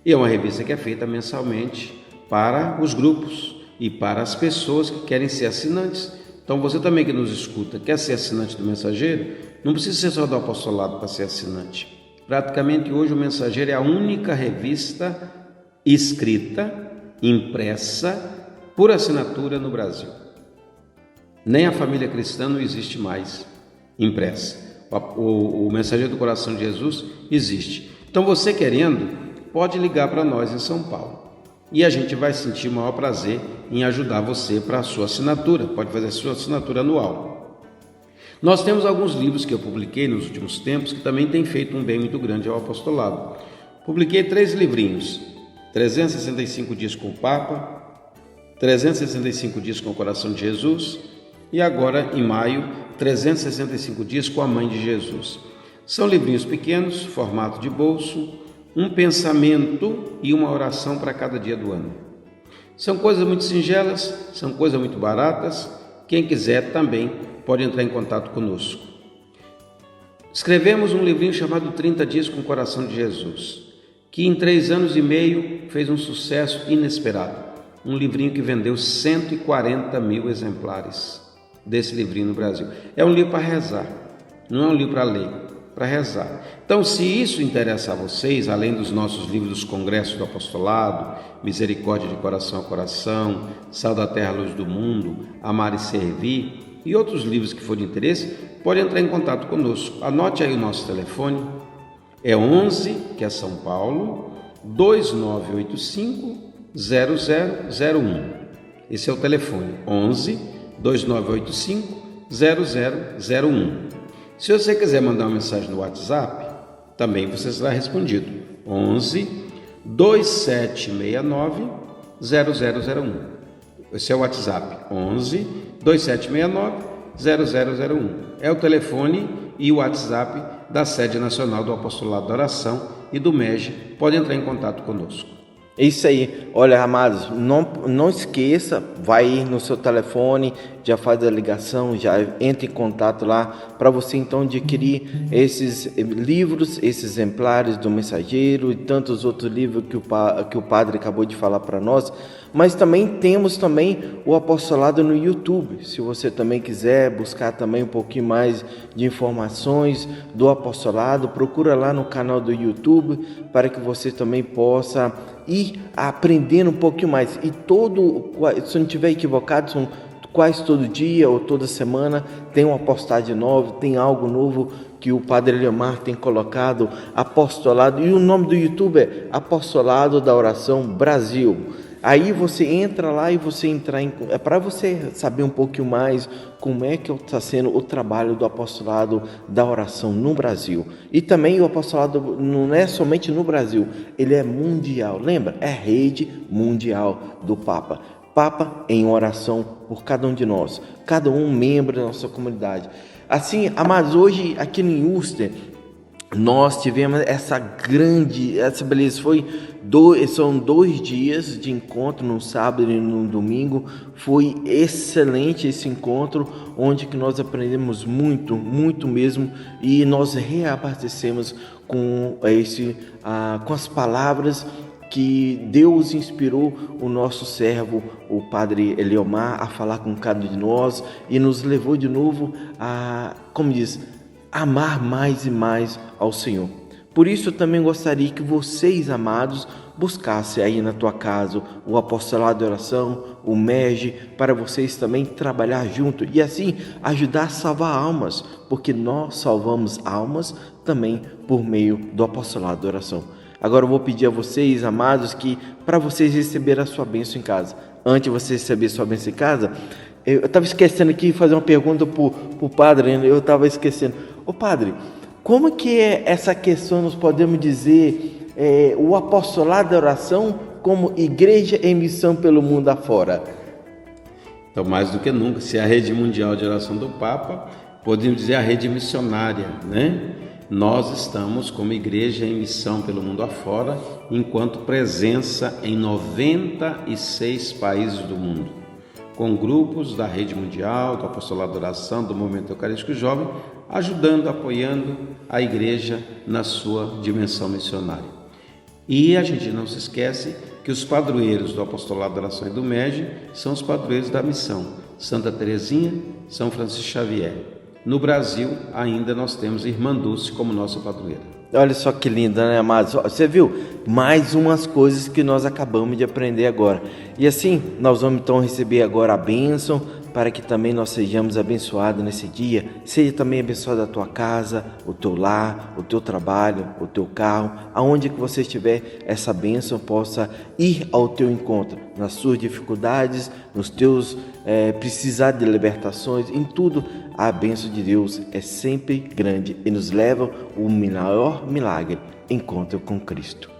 Speaker 7: E é uma revista que é feita mensalmente para os grupos e para as pessoas que querem ser assinantes. Então você também que nos escuta, quer ser assinante do Mensageiro? Não precisa ser só do apostolado para ser assinante. Praticamente hoje o Mensageiro é a única revista escrita, impressa, por assinatura no Brasil. Nem a Família Cristã não existe mais impressa. O Mensageiro do Coração de Jesus existe. Então você querendo, pode ligar para nós em São Paulo. E a gente vai sentir o maior prazer em ajudar você para a sua assinatura. Pode fazer a sua assinatura anual. Nós temos alguns livros que eu publiquei nos últimos tempos que também têm feito um bem muito grande ao apostolado. Publiquei 3 livrinhos: 365 dias com o Papa, 365 dias com o Coração de Jesus e agora, em maio, 365 dias com a Mãe de Jesus. São livrinhos pequenos, formato de bolso, um pensamento e uma oração para cada dia do ano. São coisas muito singelas, são coisas muito baratas. Quem quiser também pode entrar em contato conosco. Escrevemos um livrinho chamado 30 Dias com o Coração de Jesus, que em 3 anos e meio fez um sucesso inesperado. Um livrinho que vendeu 140 mil exemplares desse livrinho no Brasil. É um livro para rezar, não é um livro para ler, para rezar. Então, se isso interessa a vocês, além dos nossos livros dos Congressos do Apostolado, Misericórdia de Coração a Coração, Sal da Terra, Luz do Mundo, Amar e Servir e outros livros que for de interesse, pode entrar em contato conosco. Anote aí o nosso telefone, é 11, que é São Paulo, 2985 0001. Esse é o telefone, 11 2985 0001. Se você quiser mandar uma mensagem no WhatsApp, também você será respondido. 11 2769 0001. Esse é o WhatsApp, 11 2769 0001. É o telefone e o WhatsApp da Sede Nacional do Apostolado da Oração e do MEG. Pode entrar em contato conosco.
Speaker 2: É isso aí. Olha, amados, não esqueça, vai no seu telefone, já faz a ligação, já entra em contato lá, para você então adquirir esses livros, esses exemplares do Mensageiro e tantos outros livros que o padre acabou de falar para nós. Mas também temos o apostolado no YouTube. Se você também quiser buscar também um pouquinho mais de informações do apostolado, procura lá no canal do YouTube para que você também possa ir aprendendo um pouquinho mais. E se eu não estiver equivocado, são quase todo dia ou toda semana tem uma postagem nova, tem algo novo que o Padre Eliomar tem colocado, apostolado, e o nome do YouTube é Apostolado da Oração Brasil. Aí você entra lá e você para você saber um pouquinho mais como é que está sendo o trabalho do apostolado da oração no Brasil. E também o apostolado não é somente no Brasil, ele é mundial. Lembra? É a rede mundial do Papa. Papa em oração por cada um de nós, cada um membro da nossa comunidade. Assim, amados, hoje aqui em Uster, nós tivemos essa beleza. São 2 dias de encontro, no sábado e no domingo. Foi excelente esse encontro, onde que nós aprendemos muito, muito mesmo, e nós reabastecemos com as palavras que Deus inspirou o nosso servo, o Padre Eliomar, a falar com cada um de nós, e nos levou de novo a, amar mais e mais ao Senhor. Por isso eu também gostaria que vocês, amados, buscassem aí na tua casa o apostolado de oração, o MEG, para vocês também trabalhar junto e assim ajudar a salvar almas, porque nós salvamos almas também por meio do apostolado de oração. Agora eu vou pedir a vocês, amados, que para vocês receberem a sua bênção em casa. Antes de você receber a sua bênção em casa, eu estava esquecendo aqui de fazer uma pergunta para o padre, eu estava esquecendo. Ô padre, como que é essa questão, nós podemos dizer, o apostolado da oração como igreja em missão pelo mundo afora?
Speaker 7: Então, mais do que nunca, se é a rede mundial de oração do Papa, podemos dizer a rede missionária, né? Nós estamos como igreja em missão pelo mundo afora, enquanto presença em 96 países do mundo, com grupos da rede mundial, do apostolado da oração, do movimento eucarístico jovem, ajudando, apoiando a igreja na sua dimensão missionária. E a gente não se esquece que os padroeiros do apostolado da oração e do MEG são os padroeiros da missão, Santa Teresinha, São Francisco Xavier. No Brasil, ainda nós temos Irmã Dulce como nossa padroeira.
Speaker 2: Olha só que linda, né, amados? Você viu? Mais umas coisas que nós acabamos de aprender agora. E assim, nós vamos então receber agora a bênção, para que também nós sejamos abençoados nesse dia. Seja também abençoada a tua casa, o teu lar, o teu trabalho, o teu carro. Aonde que você estiver, essa bênção possa ir ao teu encontro, nas suas dificuldades, nos teus precisar de libertações, em tudo. A bênção de Deus é sempre grande e nos leva ao maior milagre, encontro com Cristo.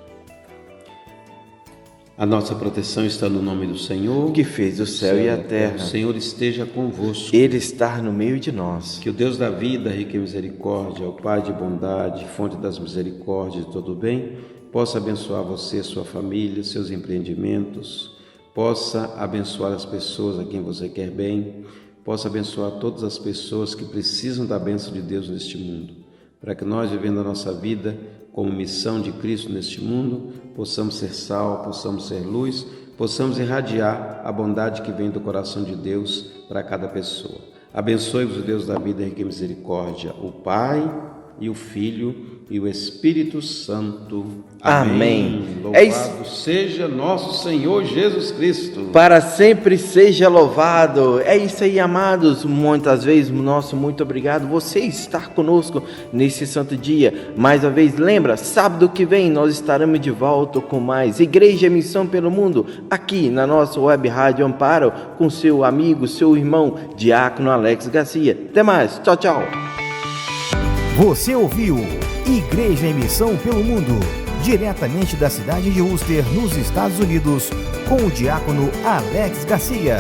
Speaker 7: A nossa proteção está no nome do Senhor,
Speaker 2: que fez o céu e a terra.
Speaker 7: O Senhor esteja convosco.
Speaker 2: Ele está no meio de nós.
Speaker 7: Que o Deus da vida, rica em misericórdia, o Pai de bondade, fonte das misericórdias e todo o bem, possa abençoar você, sua família, seus empreendimentos, possa abençoar as pessoas a quem você quer bem, possa abençoar todas as pessoas que precisam da bênção de Deus neste mundo, para que nós, vivendo a nossa vida como missão de Cristo neste mundo, possamos ser sal, possamos ser luz, possamos irradiar a bondade que vem do coração de Deus para cada pessoa. Abençoe-vos o Deus da vida, rica em misericórdia, o Pai e o Filho e o Espírito Santo.
Speaker 2: Amém.
Speaker 7: Louvado seja nosso Senhor Jesus Cristo.
Speaker 2: Para sempre seja louvado. É isso aí, amados. Muitas vezes, nosso muito obrigado. Você estar conosco nesse santo dia. Mais uma vez, lembra, sábado que vem nós estaremos de volta com mais Igreja em Missão pelo Mundo, aqui na nossa web rádio Amparo, com seu amigo, seu irmão, Diácono Alex Garcia. Até mais. Tchau, tchau.
Speaker 1: Você ouviu Igreja em Missão pelo Mundo, diretamente da cidade de Worcester, nos Estados Unidos, com o diácono Alex Garcia.